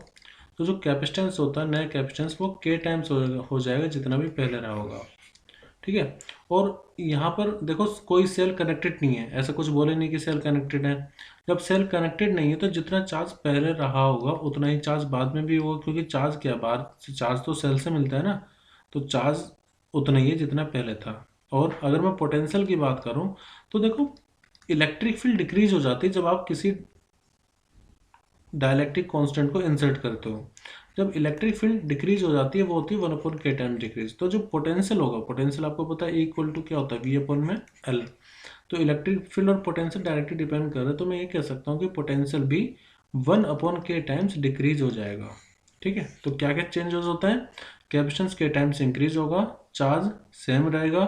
तो जो कैपेसिटेंस होता है, नया कैपेसिटेंस, वो K टाइम्स हो जाएगा जितना भी पहले रहा होगा, ठीक है। और यहाँ पर देखो कोई सेल कनेक्टेड नहीं है, ऐसा कुछ बोले नहीं कि सेल कनेक्टेड है। जब सेल कनेक्टेड नहीं है तो जितना चार्ज पहले रहा होगा उतना ही चार्ज बाद में भी होगा, क्योंकि चार्ज क्या, बाहर से चार्ज तो सेल से मिलता है ना, तो चार्ज उतना ही है जितना पहले था। और अगर मैं पोटेंशियल की बात करूँ तो देखो इलेक्ट्रिक फील्ड डिक्रीज हो जाती है जब आप किसी डायलैक्ट्रिक कांस्टेंट को इंसर्ट करते हो। जब इलेक्ट्रिक फील्ड डिक्रीज हो जाती है वो होती है 1/k टाइम डिक्रीज। तो जो पोटेंशियल होगा, पोटेंशियल आपको पता है इक्वल टू क्या होता है, V/L। तो इलेक्ट्रिक फील्ड और पोटेंशियल डायरेक्टली डिपेंड कर रहे हैं, तो मैं ये कह सकता हूँ कि पोटेंशियल भी 1/k टाइम्स डिक्रीज हो जाएगा, ठीक है। तो क्या क्या चेंजेस होता है, कैपेसिटेंस k टाइम्स इंक्रीज होगा, चार्ज सेम रहेगा,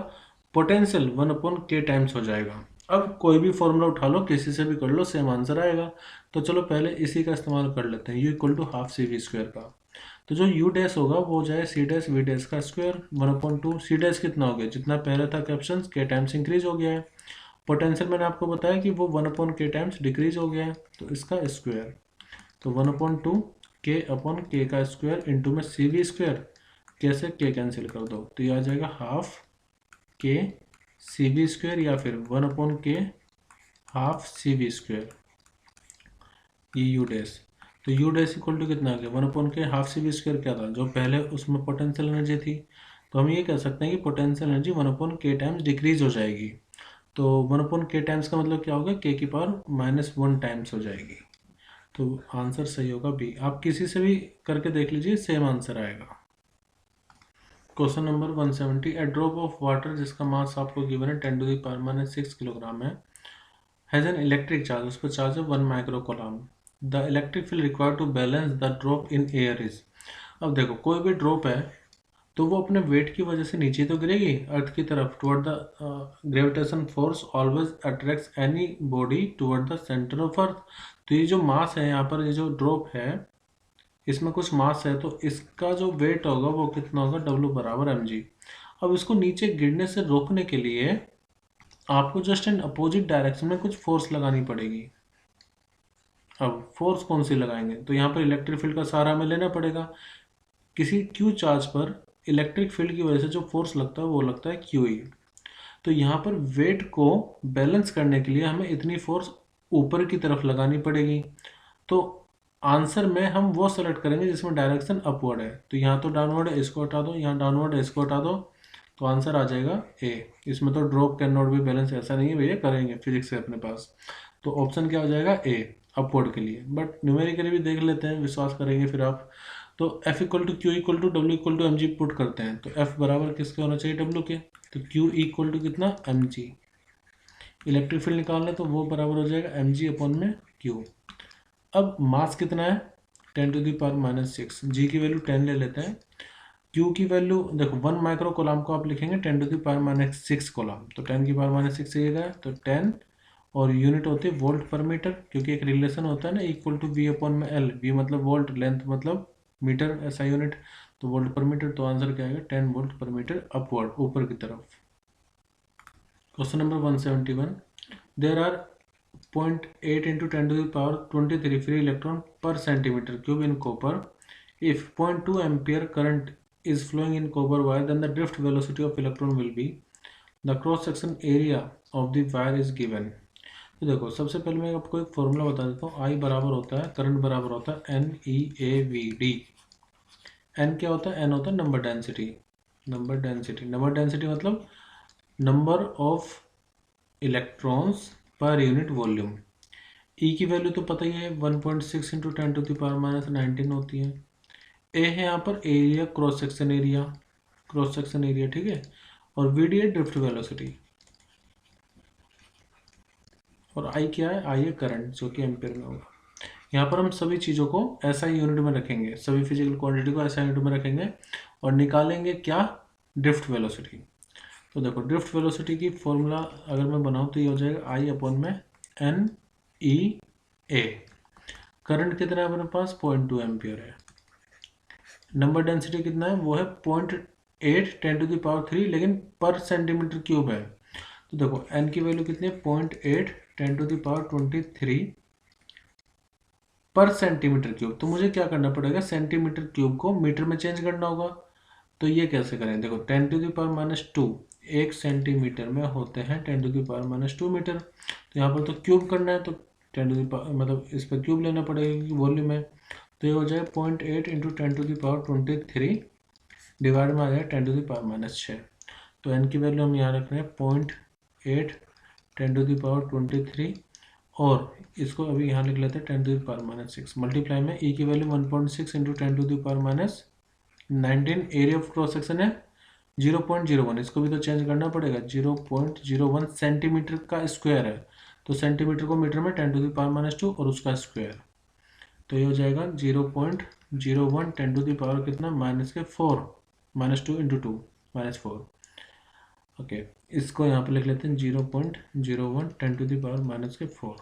पोटेंशियल 1/k टाइम्स हो जाएगा। अब कोई भी फॉर्मूला उठा लो, किसी से भी कर लो, सेम आंसर आएगा। तो चलो पहले इसी का इस्तेमाल कर लेते हैं, U equal to half CV² का। तो जो U डैश होगा वो हो जाए C डैश V डैश का स्क्वायर 1/2। C डैश कितना हो गया, जितना पहले था कैपेसिटेंस K टाइम्स इंक्रीज हो गया है। पोटेंशियल मैंने आपको बताया कि वो 1/k टाइम्स डिक्रीज हो गया है, तो इसका स्क्वायर, तो 1/2 K/K का स्क्वायर इंटू में CV², कैसे K कैंसिल कर दो तो ये आ जाएगा हाफ K CV² या फिर 1/k हाफ CV², ये U डैश। तो U डैश इक्वल टू कितना आ गया, 1/k हाफ CV² क्या था, जो पहले उसमें पोटेंशियल एनर्जी थी। तो हम ये कह सकते हैं कि potential energy 1/k times decrease हो जाएगी। तो 1/k टाइम्स का मतलब क्या होगा, K की पावर -1 टाइम्स हो जाएगी। तो आंसर सही होगा बी। आप किसी से भी करके देख लीजिए, सेम आंसर आएगा। Question number 170, A drop of water जिसका मास आपको गिवन है 10⁻⁻6 किलोग्राम है, हैज एन इलेक्ट्रिक चार्ज, उस पर चार्ज है 1 micro coulomb. The electric field required to balance the drop in air is. अब देखो, कोई भी ड्रॉप है तो वो अपने वेट की वजह से नीचे तो गिरेगी अर्थ की तरफ, toward the gravitation force always attracts any body toward the centre of earth. तो ये जो मास है यहाँ पर, ये जो ड्रॉप है इसमें कुछ मास है, तो इसका जो वेट होगा वो कितना होगा, W बराबर mg। अब इसको नीचे गिरने से रोकने के लिए आपको जस्ट एन अपोजिट डायरेक्शन में कुछ फोर्स लगानी पड़ेगी। अब फोर्स कौन सी लगाएंगे, तो यहाँ पर इलेक्ट्रिक फील्ड का सहारा हमें लेना पड़ेगा। किसी क्यू चार्ज पर इलेक्ट्रिक फील्ड की वजह से जो फोर्स लगता है वो लगता है QE। तो यहाँ पर वेट को बैलेंस करने के लिए हमें इतनी फोर्स ऊपर की तरफ लगानी पड़ेगी। तो आंसर में हम वो सेलेक्ट करेंगे जिसमें डायरेक्शन अपवर्ड है। तो यहाँ तो डाउनवर्ड है, इसको हटा दो, यहाँ डाउनवर्ड है, इसको हटा दो, तो आंसर आ जाएगा ए। इसमें तो drop can not be balance ऐसा नहीं है भैया, करेंगे फिजिक्स है अपने पास। तो ऑप्शन क्या हो जाएगा, ए अपवर्ड के लिए। बट न्यूमेरिकली भी देख लेते हैं, विश्वास करेंगे फिर आप। तो F equal to q equal to W equal to m g put करते हैं, तो F बराबर किसके होना चाहिए, W के। तो Q इक्वल टू कितना, mg। इलेक्ट्रिक फील्ड निकालना है तो वो बराबर हो जाएगा mg अपॉन में Q। अब मास कितना है, 10⁻⁻6, g की वैल्यू 10 ले लेते हैं। Q की वैल्यू देखो, 1 माइक्रो कूलम को आप लिखेंगे 10⁻6 कूलम, तो 10⁻6 से गया तो 10, और यूनिट होती है वोल्ट पर मीटर, क्योंकि एक रिलेशन होता है ना, इक्वल टू V अपॉन में L। V मतलब वोल्ट, लेंथ मतलब मीटर, ऐसा यूनिट, तो वोल्ट पर मीटर। तो आंसर क्या आएगा, 10 वोल्ट पर मीटर अपवर्ड, ऊपर की तरफ। Question number 171, there are 0.8 into 10⁻23 free electron per centimeter cube in copper. If 0.2 ampere current is flowing in copper wire, then the drift velocity of electron will be, the cross section area of the wire is given. तो देखो, सबसे पहले मैं आपको एक formula बता देता हूँ। I बराबर होता है, करंट बराबर होता है NEAVD। N क्या होता है, N होता है नंबर डेंसिटी। नंबर डेंसिटी मतलब number of electrons per unit volume. E की वैल्यू तो पता ही है, 1.6 इंटू 10⁻⁻19 होती है। A है यहाँ पर एरिया, क्रॉस सेक्शन एरिया, ठीक है। और VD है ड्रिफ्ट वेलोसिटी, और I क्या है, I है करंट, जो कि एम्पियर में होगा। यहाँ पर हम सभी चीज़ों को ऐसा ही यूनिट में रखेंगे, सभी फिजिकल क्वांटिटी को ऐसा यूनिट में रखेंगे और निकालेंगे क्या, ड्रिफ्ट वेलोसिटी। तो देखो, ड्रिफ्ट वेलोसिटी की फॉर्मूला अगर मैं बनाऊँ तो ये हो जाएगा I अपॉन में NEA। करंट कितना है अपने पास, 0.2 एम्पियर है। नंबर डेंसिटी कितना है, वो है 0.8 10⁻3, लेकिन पर सेंटीमीटर क्यूब है। तो देखो, n की वैल्यू कितनी है, 0.8 10⁻23 पर सेंटीमीटर क्यूब। तो मुझे क्या करना पड़ेगा, सेंटीमीटर क्यूब को मीटर में चेंज करना होगा। तो ये कैसे करें, देखो 10⁻², 1 सेंटीमीटर में होते हैं 10⁻² मीटर। तो यहाँ पर तो क्यूब करना है, तो 10 मतलब इस पर क्यूब लेना पड़ेगा, वॉल्यूम है। तो ये हो जाए 0.8 इंटू 10⁻23 डिवाइड में आ जाए 10⁻6। तो n की वैल्यू हम यहाँ रख रहे हैं 0.8 10⁻23, और इसको अभी यहाँ लिख लेते हैं 10⁻6। मल्टीप्लाई में e की value 1.6 into 10⁻19, area of cross section है 0.01, इसको भी तो चेंज करना पड़ेगा, 0.01 सेंटीमीटर का स्क्वायर है। तो सेंटीमीटर को मीटर में 10⁻² और उसका स्क्वायर, तो ये हो जाएगा 0.01 10⁻, कितना, -4, -2 इंटू 2 -4। ओके, इसको यहाँ पे लिख लेते हैं 0.01 10⁻⁻4।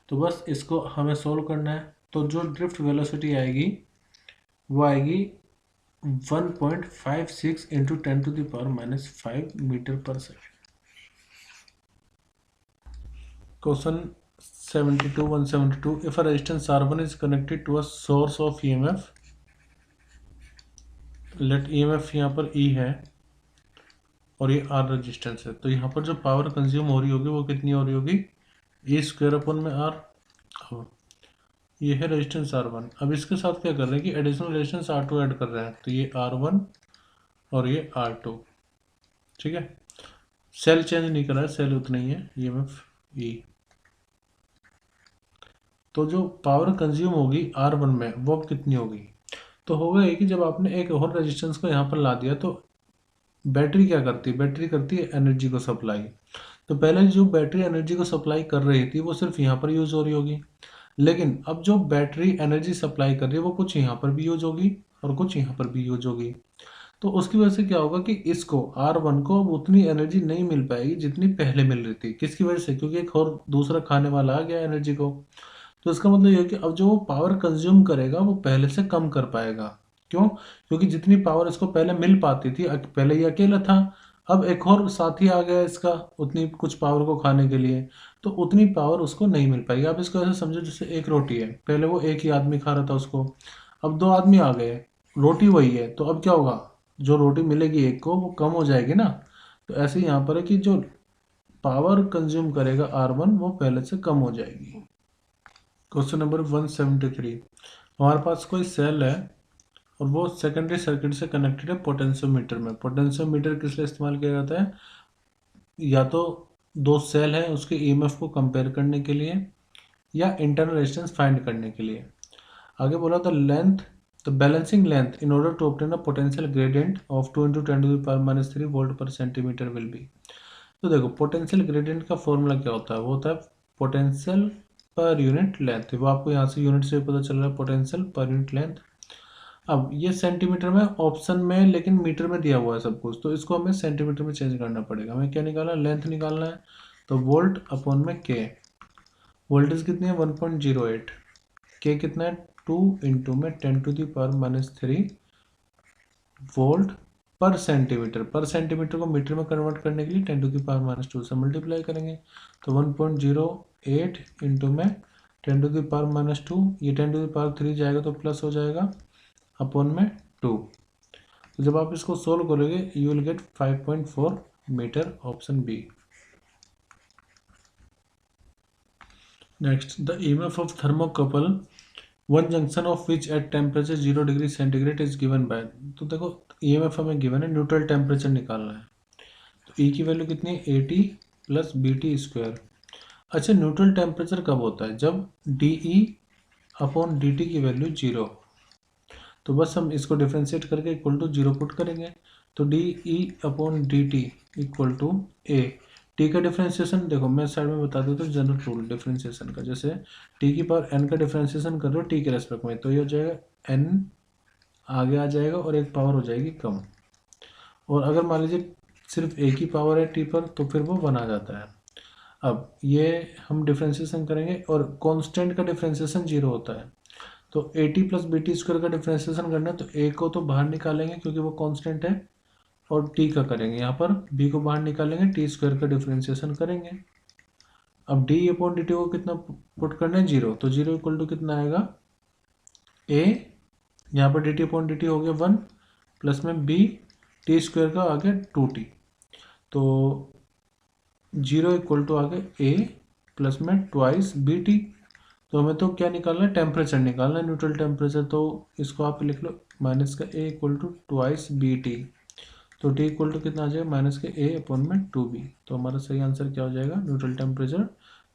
तो बस इसको हमें सोल्व करना है। तो जो ड्रिफ्ट वेलोसिटी आएगी वो आएगी 1.56 इंटू 10⁻5 मीटर पर second. Question 172, if a resistance R1 is connected to a source of EMF, let EMF यहाँ पर E है और ये R रेजिस्टेंस है, तो यहाँ पर जो पावर कंज्यूम हो रही होगी वो कितनी हो रही होगी, E² अपॉन में R। ये है रेजिस्टेंस R1। अब इसके साथ क्या कर रहे हैं कि एडिशनल रेजिस्टेंस R2 ऐड कर रहे हैं, तो ये R1 और ये R2, ठीक है। सेल चेंज नहीं कर रहा है, सेल उतना ही है, EMF E। तो जो पावर कंज्यूम होगी R1 में वो अब कितनी होगी। तो होगा ये कि जब आपने एक और रेजिस्टेंस को यहाँ पर ला दिया तो बैटरी क्या करती है, बैटरी करती है एनर्जी को सप्लाई। तो पहले जो बैटरी एनर्जी को सप्लाई कर रही थी वो सिर्फ यहाँ पर यूज हो रही होगी, लेकिन अब जो बैटरी एनर्जी सप्लाई कर रही है वो कुछ यहाँ पर भी यूज होगी और कुछ यहाँ पर भी यूज होगी। तो उसकी वजह से क्या होगा कि इसको R1 को अब उतनी एनर्जी नहीं मिल पाएगी जितनी पहले मिल रही थी। किसकी वजह से, क्योंकि एक और दूसरा खाने वाला आ गया एनर्जी को। तो इसका मतलब ये है कि अब जो वो पावर कंज्यूम करेगा वो पहले से कम कर पाएगा। क्यों? क्योंकि जितनी पावर इसको पहले मिल पाती थी, पहले ये अकेला था, अब एक और साथी आ गया इसका उतनी कुछ पावर को खाने के लिए, तो उतनी पावर उसको नहीं मिल पाएगी। आप इसको ऐसे समझो जैसे एक रोटी है, पहले वो एक ही आदमी खा रहा था उसको, अब दो आदमी आ गए, रोटी वही है, तो अब क्या होगा, जो रोटी मिलेगी एक को वो कम हो जाएगी ना। तो ऐसे ही यहाँ पर है कि जो पावर कंज्यूम करेगा R1 वो पहले से कम हो जाएगी। क्वेश्चन नंबर 173, हमारे पास कोई सेल है और वो सेकेंडरी सर्किट से कनेक्टेड है पोटेंशियोमीटर में। पोटेंशियोमीटर किस लिए इस्तेमाल किया जाता है, या तो दो सेल है उसके ईएमएफ को कंपेयर करने के लिए या इंटरनल रेजिस्टेंस फाइंड करने के लिए। आगे बोला था length, the balancing length in order to obtain a potential gradient of 2 × 10⁻³ volt per centimetre will be. तो देखो पोटेंशियल ग्रेडियंट का फॉर्मूला क्या होता है, वो होता है पोटेंशियल पर यूनिट लेंथ। वो आपको यहाँ से यूनिट से पता चल रहा है, पोटेंशियल पर यूनिट लेंथ। अब ये सेंटीमीटर में ऑप्शन में, लेकिन मीटर में दिया हुआ है सब कुछ, तो इसको हमें सेंटीमीटर में चेंज करना पड़ेगा। हमें क्या निकालना है, लेंथ निकालना है, तो वोल्ट अपॉन में के। वोल्टेज कितनी है 1.08, के कितना है 2 × में 10⁻³ वोल्ट पर सेंटीमीटर। पर सेंटीमीटर को मीटर में कन्वर्ट करने के लिए 10⁻² से मल्टीप्लाई करेंगे, तो 1.08 × में 10⁻², ये 10⁻³ जाएगा तो प्लस हो जाएगा अपॉन में 2। तो जब आप इसको सोल्व करोगे you will get 5.4 metre, option B. Next, the EMF of thermocouple one junction of which at temperature 0°C is given by. तो देखो ईएमएफ हमें गिवन है, न्यूट्रल टेम्परेचर निकालना है। तो ई की वैल्यू कितनी है 80 + BT²। अच्छा, न्यूट्रल टेम्परेचर कब होता है, जब DE/dt की वैल्यू 0। तो बस हम इसको डिफ्रेंशिएट करके इक्वल टू 0 पुट करेंगे, तो DE/dt equal to A। T का डिफ्रेंशिएशन देखो मैं साइड में बता देता हूँ, जनरल रूल डिफ्रेंशिएशन का, जैसे टी की पावर n का डिफ्रेंशिएशन कर रहे हो टी के रेस्पेक्ट में, तो ये हो जाएगा n आगे आ जाएगा और एक पावर हो जाएगी कम। और अगर मान लीजिए सिर्फ एक ही पावर है टी पर तो फिर वो 1 आ जाता है। अब ये हम डिफ्रेंशिएशन करेंगे और कांस्टेंट का डिफ्रेंशिएशन 0 होता है, तो 80 + BT² का डिफ्रेंशिएशन करना है, तो a को तो बाहर निकालेंगे क्योंकि वो कांस्टेंट है, और t का करेंगे यहाँ पर b को बाहर निकालेंगे, t² का डिफ्रेंशिएशन करेंगे। अब DE/dt को कितना पुट करना है 0, तो 0 इक्वल टू कितना आएगा a, यहाँ पर DT/dt हो गया 1 प्लस में b, t² का आ गया 2t, तो 0 इक्वल टू आ गया a प्लस में ट्वाइस BT। तो हमें तो क्या निकालना है, टेम्परेचर निकालना है, न्यूट्रल टेम्परेचर, तो इसको आप लिख लो माइनस का a equal to twice BT, तो t इक्वल टू कितना आ जाएगा माइनस के a/2b। तो हमारा सही आंसर क्या हो जाएगा, न्यूट्रल टेम्परेचर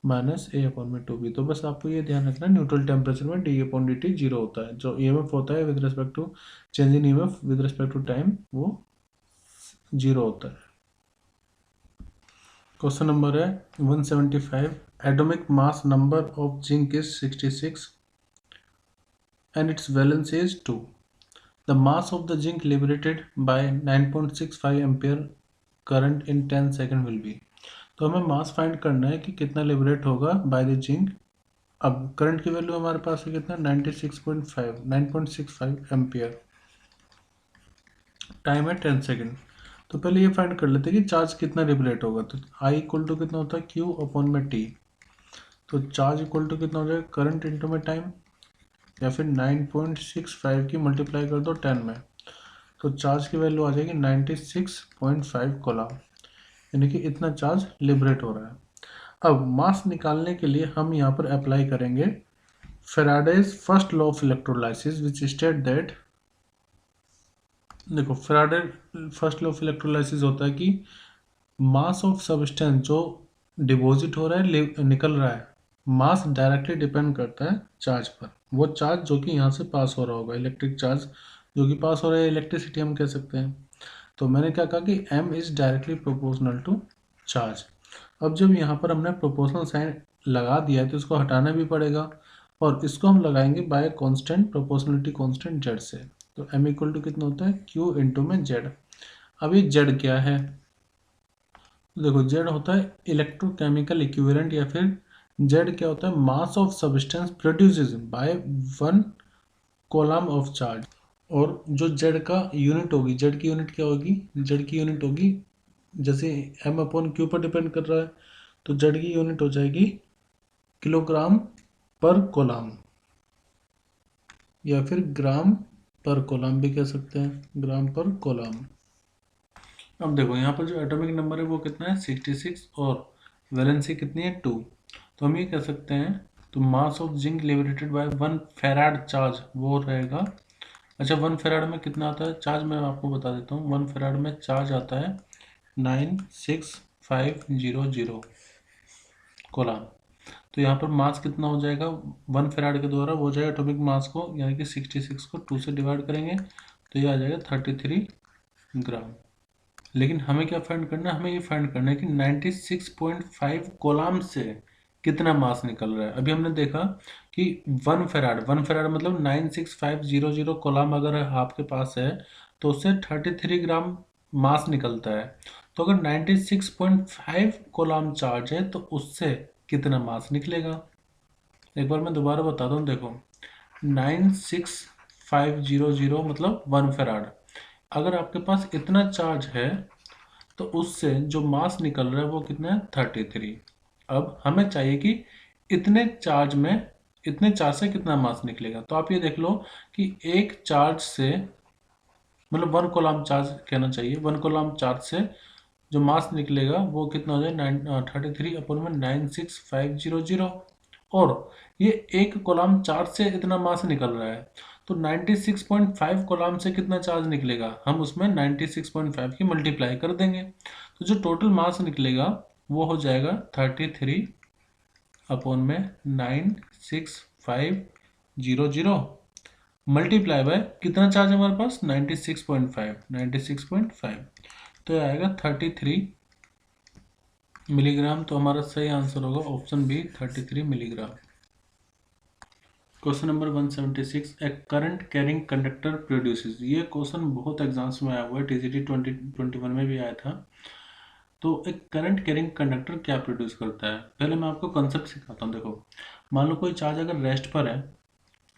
माइनस a/2b। तो बस आपको ये ध्यान रखना है, न्यूट्रल टेम्परेचर में DE/dt 0 होता है, जो EMF होता है with respect to change in EMF with respect to time वो 0 होता है। क्वेश्चन नंबर है 175, atomic mass number of zinc is 66 and its valence is 2. The mass of the zinc liberated by 9.65 ampere current in 10 second will be। तो हमें mass find करना है कि कितना लिबरेट होगा बाय द जिंक। अब current की वैल्यू हमारे पास है कितना 9.65 एम्पियर, टाइम है 10 सेकेंड। तो पहले ये फाइंड कर लेते हैं कि चार्ज कितना लिबरेट होगा, तो आई इक्वल टू कितना होता है Q/t। तो चार्ज इक्वल टू कितना हो जाएगा करंट इंटू में टाइम, या फिर 9.65 की मल्टीप्लाई कर दो 10 में, तो चार्ज की वैल्यू आ जाएगी 96.5 कूलम, यानी कि इतना चार्ज लिबरेट हो रहा है। अब मास निकालने के लिए हम यहाँ पर अप्लाई करेंगे Faraday's first law of electrolysis which state that, देखो Faraday first law of electrolysis होता है कि मास ऑफ सब्सटेंस जो डिपॉजिट हो रहा है निकल रहा है, मास डायरेक्टली डिपेंड करता है चार्ज पर, वो चार्ज जो कि यहाँ से पास हो रहा होगा, इलेक्ट्रिक चार्ज जो कि पास हो रहा है, इलेक्ट्रिसिटी हम कह सकते हैं। तो मैंने क्या कहा कि m is directly proportional to charge. अब जब यहाँ पर हमने प्रोपोर्शनल साइन लगा दिया है तो इसको हटाना भी पड़ेगा, और इसको हम लगाएंगे bye constant, proportionality constant z से। तो m इक्वल टू कितना होता है, q इंटू में z। अब ये z क्या है, देखो z होता है इलेक्ट्रोकेमिकल इक्विवेलेंट, या फिर z क्या होता है, mass of substance produces by 1 coulomb of charge. और जो z का यूनिट होगी, z की यूनिट क्या होगी, z की यूनिट होगी, जैसे m अपॉन q पर डिपेंड कर रहा है, तो z की यूनिट हो जाएगी किलोग्राम पर कोलम, या फिर ग्राम पर कोलम भी कह सकते हैं, ग्राम पर कोलम। अब देखो यहाँ पर जो एटॉमिक नंबर है वो कितना है, 66, और वैलेंसी कितनी है, 2। तो हम ये कह सकते हैं, तो mass of zinc liberated bye 1 farad charge वो रहेगा। अच्छा, 1 फेराड में कितना आता है चार्ज, मैं आपको बता देता हूँ। 1 फेराड में चार्ज आता है 96500 कोलम। तो यहाँ पर मास कितना हो जाएगा 1 फेराड के द्वारा, वो हो जाएगा एटॉमिक मास को, यानी कि 66 को 2 से डिवाइड करेंगे तो ये आ जाएगा 33 ग्राम। लेकिन हमें क्या फाइंड करना है, हमें ये फाइंड करना है कि 96.5 कोलम से कितना मास निकल रहा है। अभी हमने देखा कि 1 फेराड मतलब 96500 कोलम अगर आपके पास है तो उससे 33 ग्राम मास निकलता है। तो अगर 96.5 कोलम चार्ज है तो उससे कितना मास निकलेगा, एक बार मैं दोबारा बताता हूँ। देखो 96500 मतलब 1 फेराड, अगर आपके पास इतना चार्ज है तो उससे जो मास निकल रहा है वो कितना है, 33। अब हमें चाहिए कि इतने चार्ज में, इतने चार्ज से कितना मास निकलेगा। तो आप ये देख लो कि एक चार्ज से, मतलब 1 कोलम चार्ज कहना चाहिए, 1 कोलम चार्ज से जो मास निकलेगा वो कितना हो जाए, 33 अपॉन में 96500। और ये एक कोलम चार्ज से इतना मास निकल रहा है, तो 96.5 कोलम से कितना चार्ज निकलेगा, हम उसमें 96.5 की मल्टीप्लाई कर देंगे, तो जो टोटल मास निकलेगा वो हो जाएगा 33 अपॉन में 96500 मल्टीप्लाई बाय कितना चार्ज है हमारे पास, 96.5 तो आएगा 33 मिलीग्राम। तो हमारा सही आंसर होगा option B, 33 milligram. Question number 176, a current carrying conductor produces. ये क्वेश्चन बहुत एग्जाम्स में आया हुआ है, टीजीटी 2021 में भी आया था। तो एक करंट कैरिंग कंडक्टर क्या प्रोड्यूस करता है, पहले मैं आपको कंसेप्ट सिखाता हूँ। देखो मान लो कोई चार्ज अगर रेस्ट पर है,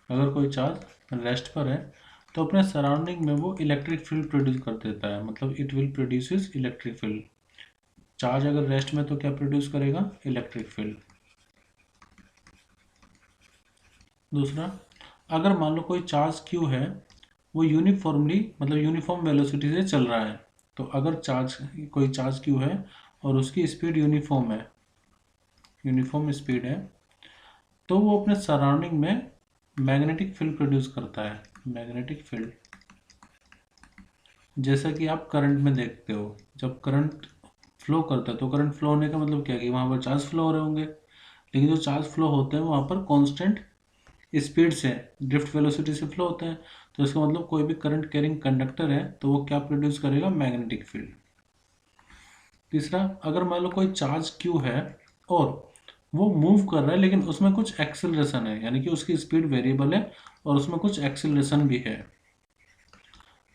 अगर कोई चार्ज रेस्ट पर है तो अपने सराउंडिंग में वो इलेक्ट्रिक फील्ड प्रोड्यूस कर देता है, मतलब it will produces electric field. Charge अगर रेस्ट में तो क्या प्रोड्यूस करेगा, इलेक्ट्रिक फील्ड। दूसरा, अगर मान लो कोई चार्ज क्यू है, वो यूनिफॉर्मली मतलब यूनिफॉर्म वेलोसिटी से चल रहा है, तो अगर चार्ज, कोई चार्ज क्यू है और उसकी स्पीड यूनिफॉर्म है, यूनिफॉर्म स्पीड है, तो वो अपने सराउंडिंग में मैग्नेटिक फील्ड प्रोड्यूस करता है, मैग्नेटिक फील्ड। जैसा कि आप करंट में देखते हो, जब करंट फ्लो करता है तो करंट फ्लो होने का मतलब क्या है कि वहाँ पर चार्ज फ्लो हो रहे होंगे, लेकिन जो चार्ज फ्लो होते हैं वहाँ पर कांस्टेंट स्पीड से, ड्रिफ्ट वेलोसिटी से फ्लो होते हैं। तो इसका मतलब कोई भी करंट कैरिंग कंडक्टर है तो वो क्या प्रोड्यूस करेगा, मैग्नेटिक फील्ड। तीसरा, अगर मान लो कोई चार्ज क्यू है और वो मूव कर रहा है लेकिन उसमें कुछ एक्सेलरेशन है, यानी कि उसकी स्पीड वेरिएबल है और उसमें कुछ एक्सेलरेशन भी है,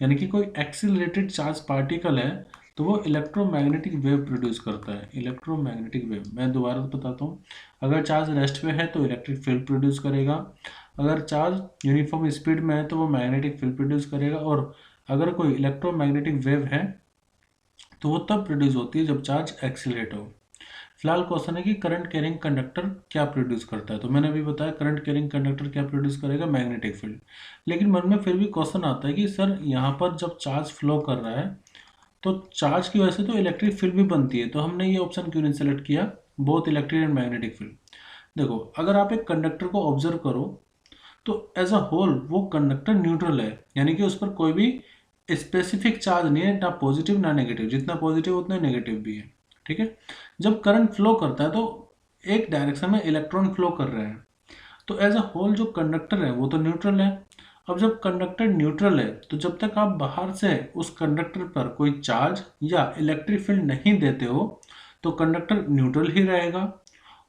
यानी कि कोई एक्सिलरेटेड चार्ज पार्टिकल है तो वो इलेक्ट्रोमैग्नेटिक वेव प्रोड्यूस करता है, इलेक्ट्रोमैग्नेटिक वेव। मैं दोबारा बताता हूँ, अगर चार्ज रेस्ट में है तो इलेक्ट्रिक फील्ड प्रोड्यूस करेगा, अगर चार्ज यूनिफॉर्म स्पीड में है तो वो मैग्नेटिक फील्ड प्रोड्यूस करेगा, और अगर कोई इलेक्ट्रोमैग्नेटिक वेव है तो वो तब प्रोड्यूस होती है जब चार्ज एक्सिलरेट हो। फिलहाल क्वेश्चन है कि करंट कैरिंग कंडक्टर क्या प्रोड्यूस करता है, तो मैंने अभी बताया करंट कैरिंग कंडक्टर क्या प्रोड्यूस करेगा, मैग्नेटिक फील्ड। लेकिन मन में फिर भी क्वेश्चन आता है कि सर यहाँ पर जब चार्ज फ्लो कर रहा है तो चार्ज की वजह से तो इलेक्ट्रिक फील्ड भी बनती है, तो हमने ये ऑप्शन क्यों नहीं सेलेक्ट किया, both electric and magnetic field. देखो अगर आप एक कंडक्टर को ऑब्जर्व करो तो एज अ होल वो कंडक्टर न्यूट्रल है, यानी कि उस पर कोई भी स्पेसिफिक चार्ज नहीं है, ना पॉजिटिव ना नेगेटिव, जितना पॉजिटिव उतना नेगेटिव भी है, ठीक है। जब करंट फ्लो करता है तो एक डायरेक्शन में इलेक्ट्रॉन फ्लो कर रहे हैं, तो एज अ होल जो कंडक्टर है वो तो न्यूट्रल है। अब जब कंडक्टर न्यूट्रल है तो जब तक आप बाहर से उस कंडक्टर पर कोई चार्ज या इलेक्ट्रिक फील्ड नहीं देते हो तो कंडक्टर न्यूट्रल ही रहेगा।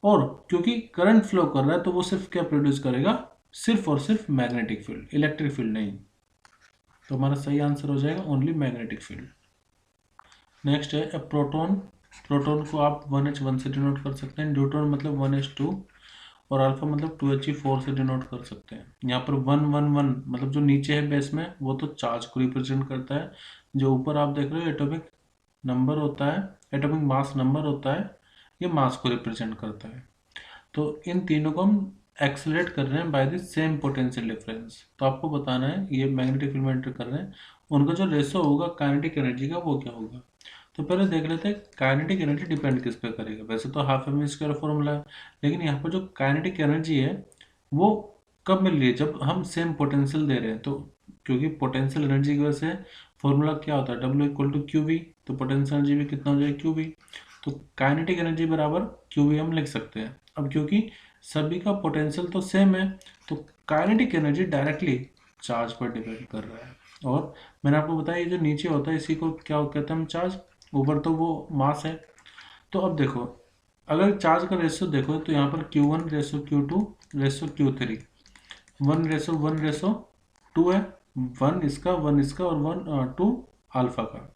और क्योंकि करंट फ्लो कर रहा है तो वो सिर्फ क्या प्रोड्यूस करेगा, सिर्फ और सिर्फ मैग्नेटिक फील्ड, इलेक्ट्रिक फील्ड नहीं। तो हमारा सही आंसर हो जाएगा ओनली मैग्नेटिक फील्ड। नेक्स्ट है प्रोटॉन। प्रोटॉन को आप 1h1 से डिनोट कर सकते हैं, न्यूट्रॉन मतलब 1h2 और अल्फा मतलब 2he4 से डिनोट कर सकते हैं। यहाँ पर 111 मतलब जो नीचे है बेस में वो तो चार्ज को रिप्रेजेंट करता है, जो ऊपर आप देख रहे हो एटॉमिक नंबर होता है, एटॉमिक मास नंबर होता है, ये मास को रिप्रेजेंट करता है। तो इन तीनों को हम एक्सेलरेट कर रहे हैं by the same potential difference. तो आपको बताना है ये मैग्नेटिक फील्ड में एंटर कर रहे हैं, उनका जो रेशो होगा काइनेटिक एनर्जी का वो क्या होगा। तो पहले देख लेते हैं काइनेटिक एनर्जी डिपेंड किस पे करेगा। वैसे तो हाफ एम स्क्वायर फॉर्मूला है, लेकिन यहाँ पर जो काइनेटिक एनर्जी है वो कब मिल रही है, जब हम सेम पोटेंशियल दे रहे हैं। तो क्योंकि पोटेंशियल एनर्जी की वजह से फॉर्मूला क्या होता है, W equal to Q V, तो पोटेंशियल एनर्जी भी कितना हो जाएगा, क्यू वी। तो काइनेटिक एनर्जी बराबर क्यू वी हम लिख सकते हैं। अब क्योंकि सभी का पोटेंशियल तो सेम है तो काइनेटिक एनर्जी डायरेक्टली चार्ज पर डिपेंड कर रहा है। और मैंने आपको बताया ये जो नीचे होता है इसी को क्या कहते हैं हम, चार्ज। ऊपर तो वो मास है। तो अब देखो अगर चार्ज का रेशियो देखो तो यहाँ पर Q1 ratio Q2 ratio Q3, 1:1:2 है, 1 इसका और 1:2 अल्फा का।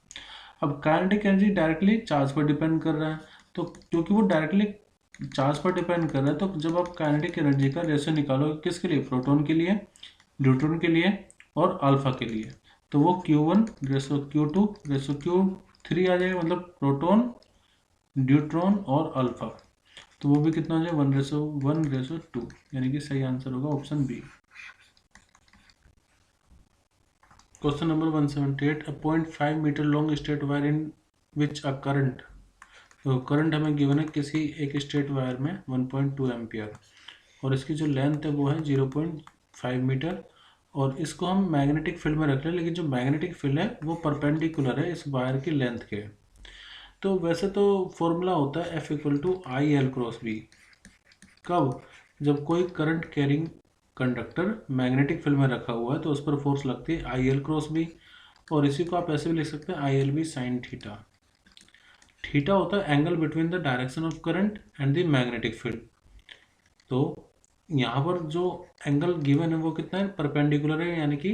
अब काइनेटिक एनर्जी डायरेक्टली चार्ज पर डिपेंड कर रहा है, तो क्योंकि वो डायरेक्टली चार्ज पर डिपेंड कर रहा है तो जब आप काइनेटिक एनर्जी का रेशियो निकालोगे किसके लिए, प्रोटॉन के लिए, न्यूट्रॉन के लिए और अल्फा के लिए, तो वो Q1 ratio Q2 ratio Q3 आ जाएगा, मतलब प्रोटॉन, न्यूट्रॉन और अल्फा। तो वो भी कितना हो जाएगा, 1:1:2, यानी कि सही आंसर होगा option B. Question number 178, a 0.5 metre long straight wire in which a current, तो करंट हमें गिवन है किसी एक स्ट्रेट वायर में 1.2 एम्पियर और इसकी जो लेंथ है वो है 0.5 मीटर। और इसको हम मैग्नेटिक फील्ड में रख रहे हैं, लेकिन जो मैग्नेटिक फील्ड है वो परपेंडिकुलर है इस वायर की लेंथ के। तो वैसे तो फॉर्मूला होता है F equal to I L cross B. कब, जब कोई current carrying conductor magnetic field में रखा हुआ है तो उस पर फोर्स लगती है आई एल क्रॉस बी। और इसी को आप ऐसे भी लिख सकते हैं I L B sine theta. Theta होता है angle between the direction of current and the magnetic field. तो यहाँ पर जो एंगल गिवन है वो कितना है, परपेंडिकुलर है, यानी कि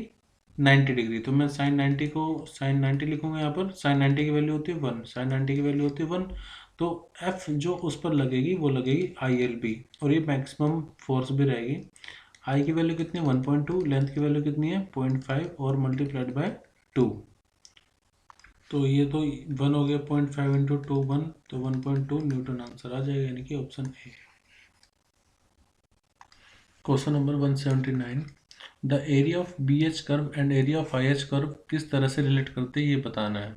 90 डिग्री। तो मैं साइन 90 को साइन 90 लिखूंगा, यहाँ पर साइन 90 की वैल्यू होती है 1, साइन 90 की वैल्यू होती है 1। तो एफ जो उस पर लगेगी वो लगेगी आई एल बी, और ये मैक्सिमम फोर्स भी रहेगी। आई की वैल्यू कितनी है 1.2, लेंथ की वैल्यू कितनी है 0.5 और मल्टीप्लाइड बाय 2। तो ये तो 1 हो गया, 0.5 इंटू 2 1, तो 1.2 न्यूटन आंसर आ जाएगा, यानी कि option A. Question number 179, the area of B H curve and area of I H curve किस तरह से रिलेट करते हैं ये बताना है।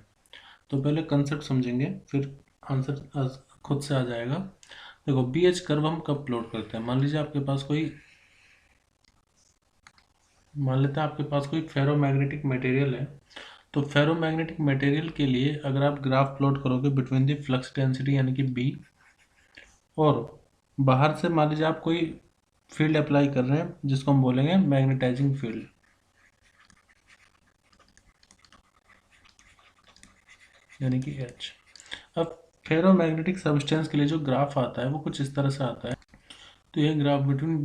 तो पहले कंसेप्ट समझेंगे फिर आंसर खुद से आ जाएगा। देखो बी एच कर्व हम कब प्लॉट करते हैं, मान लीजिए आपके पास कोई, मान लेते हैं आपके पास कोई फेरोमैग्नेटिक मटेरियल है। तो फेरोमैग्नेटिक मटेरियल के लिए अगर आप ग्राफ प्लॉट करोगे बिटवीन द फ्लक्स डेंसिटी यानी कि बी, और बाहर से मान लीजिए आप कोई फील्ड अप्लाई कर रहे हैं जिसको हम बोलेंगे मैग्नेटाइजिंग फील्ड, यानी कि एच। अब फेरोमैग्नेटिक सब्सटेंस के लिए जो ग्राफ आता है वो कुछ इस तरह से आता है। तो ये ग्राफ बिटवीन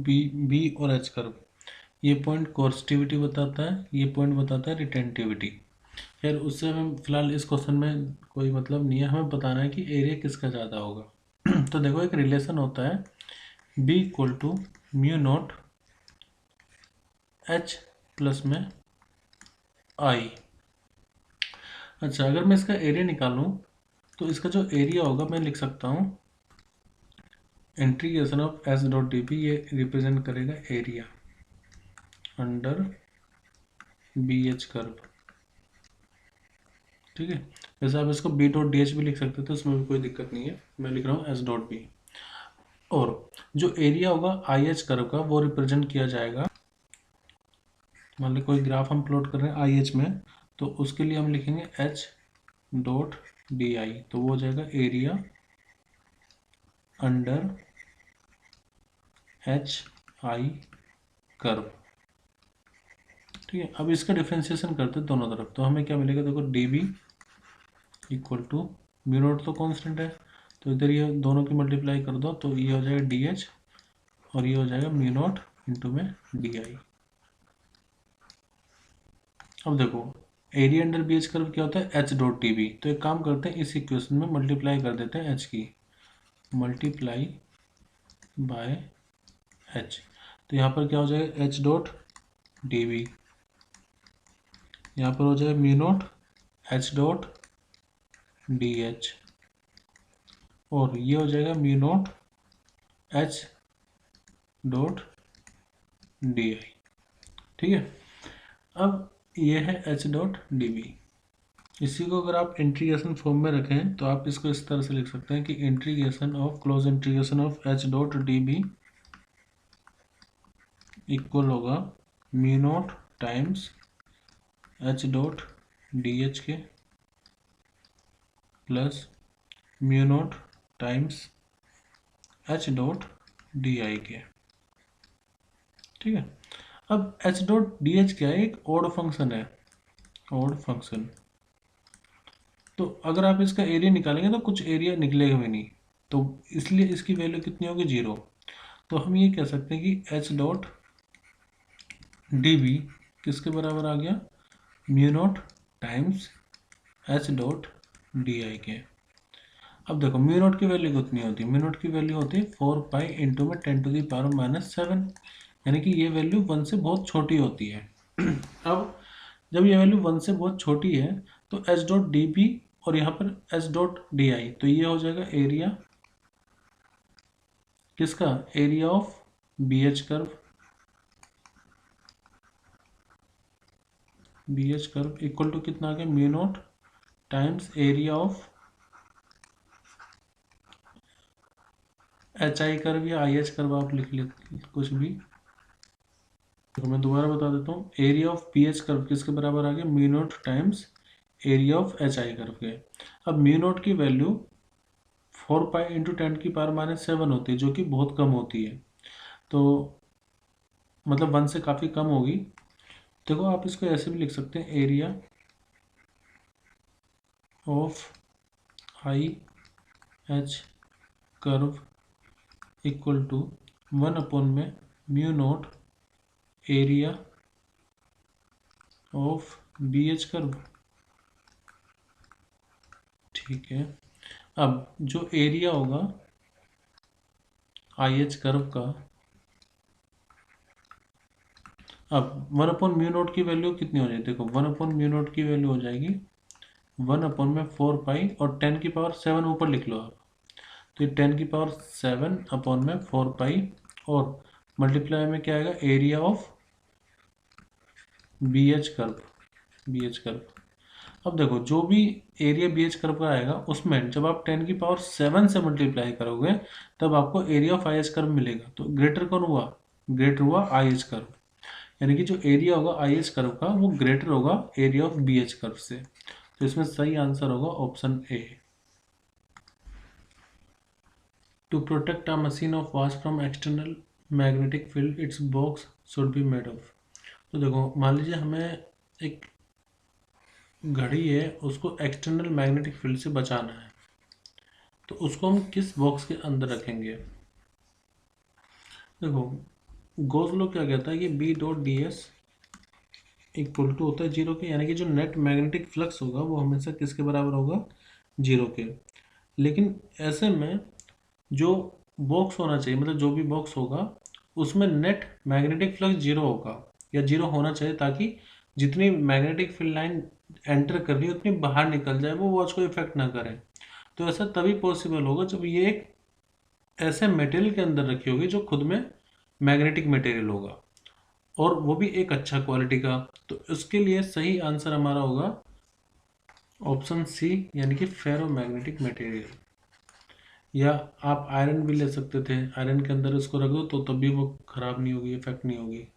बी और एच कर्व, ये पॉइंट कोर्सिटिविटी बताता है, ये पॉइंट बताता है रिटेंटिविटी। खैर उससे हमें फिलहाल इस क्वेश्चन में कोई मतलब नहीं है, हमें बताना है कि एरिया किसका ज़्यादा होगा। तो देखो एक रिलेशन होता है B equal to mu naught H plus में I। अच्छा अगर मैं इसका एरिया निकालूं तो इसका जो एरिया होगा मैं लिख सकता हूँ integration of S dot D P, ये रिप्रेजेंट करेगा area under B H curve. ठीक है, जैसे आप इसको बी डॉट डी एच भी लिख सकते थे, उसमें भी कोई दिक्कत नहीं है, मैं लिख रहा हूँ एस डॉट बी। और जो एरिया होगा आई एच कर्व का वो रिप्रेजेंट किया जाएगा, मान लो कोई ग्राफ हम प्लॉट कर रहे हैं आई एच में, तो उसके लिए हम लिखेंगे एच डॉट डी आई, तो वो हो जाएगा area under H I curve. ठीक है, अब इसका डिफ्रेंसिएशन करते हैं दोनों तरफ, तो हमें क्या मिलेगा, देखो D B equal to mu naught तो कांस्टेंट है, तो इधर ये दोनों की मल्टीप्लाई कर दो तो ये हो जाएगा डी एच और ये हो जाएगा म्यू नोट इंटू में डी आई। अब देखो area under B H curve क्या होता है, एच डॉट डी बी। तो एक काम करते हैं, इस इक्वेशन में मल्टीप्लाई कर देते हैं एच की, मल्टीप्लाई बाय एच। तो यहाँ पर क्या हो जाएगा, एच डॉट डी बी, यहाँ पर हो जाएगा mu naught h dot D H, और ये हो जाएगा mu naught h dot D आई। ठीक है, अब ये है एच डॉट डी बी। इसी को अगर आप इंटीग्रेशन फॉर्म में रखें तो आप इसको इस तरह से लिख सकते हैं कि integration of close integration of H dot D B equal होगा mu naught times H dot D H के plus mu naught times H dot D I के। ठीक है, अब एच डॉट डी एच क्या है, एक ऑड फंक्शन है, ऑड फंक्शन। तो अगर आप इसका एरिया निकालेंगे तो कुछ एरिया निकलेगा भी नहीं, तो इसलिए इसकी वैल्यू कितनी होगी, 0। तो हम ये कह सकते हैं कि एच डॉट डी बी किसके बराबर आ गया, mu naught times H dot D I के। अब देखो म्यू नोट की वैल्यू कितनी होती है, म्यू नोट की वैल्यू होती है 4 पाई इंटू में 10 टू दी पावर -7, यानी कि ये वैल्यू 1 से बहुत छोटी होती है। अब जब ये वैल्यू 1 से बहुत छोटी है तो एच डॉट डी बी और यहाँ पर एच डॉट डी आई, तो ये हो जाएगा एरिया किसका, area of B H curve, B H curve equal to कितना आ गया, mu naught times area of H I curve या आई एच कर्व, आप लिख ले कुछ भी। तो मैं दोबारा बता देता हूँ, area of B H curve किसके बराबर आ गया, mu naught times area of H I curve के। अब म्यू नोट की वैल्यू 4 पाई इंटू 10 की पावर -7 होती है, जो कि बहुत कम होती है, तो मतलब 1 से काफ़ी कम होगी। देखो आप इसको ऐसे भी लिख सकते हैं, area of I H curve equal to 1 upon में mu naught area of B H curve. ठीक है, अब जो एरिया होगा आई एच कर्व का, अब 1 अपॉन म्यू नोट की वैल्यू कितनी हो जाएगी, देखो 1 अपॉन म्यू नोट की वैल्यू हो जाएगी 1 अपॉन में 4 पाई और 10 की पावर 7 ऊपर लिख लो आप, तो ये 10 की पावर 7 अपॉन में 4 पाई और मल्टीप्लाई में क्या आएगा, area of B H curve, B H curve. अब देखो जो भी एरिया बी एच कर्व का आएगा उसमें जब आप 10 की पावर 7 से मल्टीप्लाई करोगे तब आपको area of I H curve मिलेगा। तो ग्रेटर कौन हुआ, ग्रेटर हुआ आई एच कर्व, यानी कि जो एरिया होगा आई एच कर्व का वो ग्रेटर होगा area of B H curve से। तो इसमें सही आंसर होगा option A. To protect a machine of watch from external magnetic field its box should be made of. तो देखो मान लीजिए हमें एक घड़ी है, उसको एक्सटर्नल मैग्नेटिक फील्ड से बचाना है, तो उसको हम किस बॉक्स के अंदर रखेंगे। देखो गॉस लॉ क्या कहता है कि B dot D S equal to होता है 0 के, यानी कि जो नेट मैग्नेटिक फ्लक्स होगा वो हमेशा किसके बराबर होगा, 0 के। लेकिन ऐसे में जो बॉक्स होना चाहिए, मतलब जो भी बॉक्स होगा उसमें नेट मैग्नेटिक फ्लक्स 0 होगा या 0 होना चाहिए, ताकि जितनी मैग्नेटिक फील्ड लाइन एंटर कर रही है उतनी बाहर निकल जाए, वो वॉच को इफेक्ट ना करे। तो ऐसा तभी पॉसिबल होगा जब ये एक ऐसे मटेरियल के अंदर रखी होगी जो खुद में मैग्नेटिक मटेरियल होगा, और वो भी एक अच्छा क्वालिटी का। तो उसके लिए सही आंसर हमारा होगा ऑप्शन सी, यानी कि फेरो मैग्नेटिक मटेरियल। या आप आयरन भी ले सकते थे, आयरन के अंदर इसको रख दो तो तब भी वो खराब नहीं होगी, इफेक्ट नहीं होगी।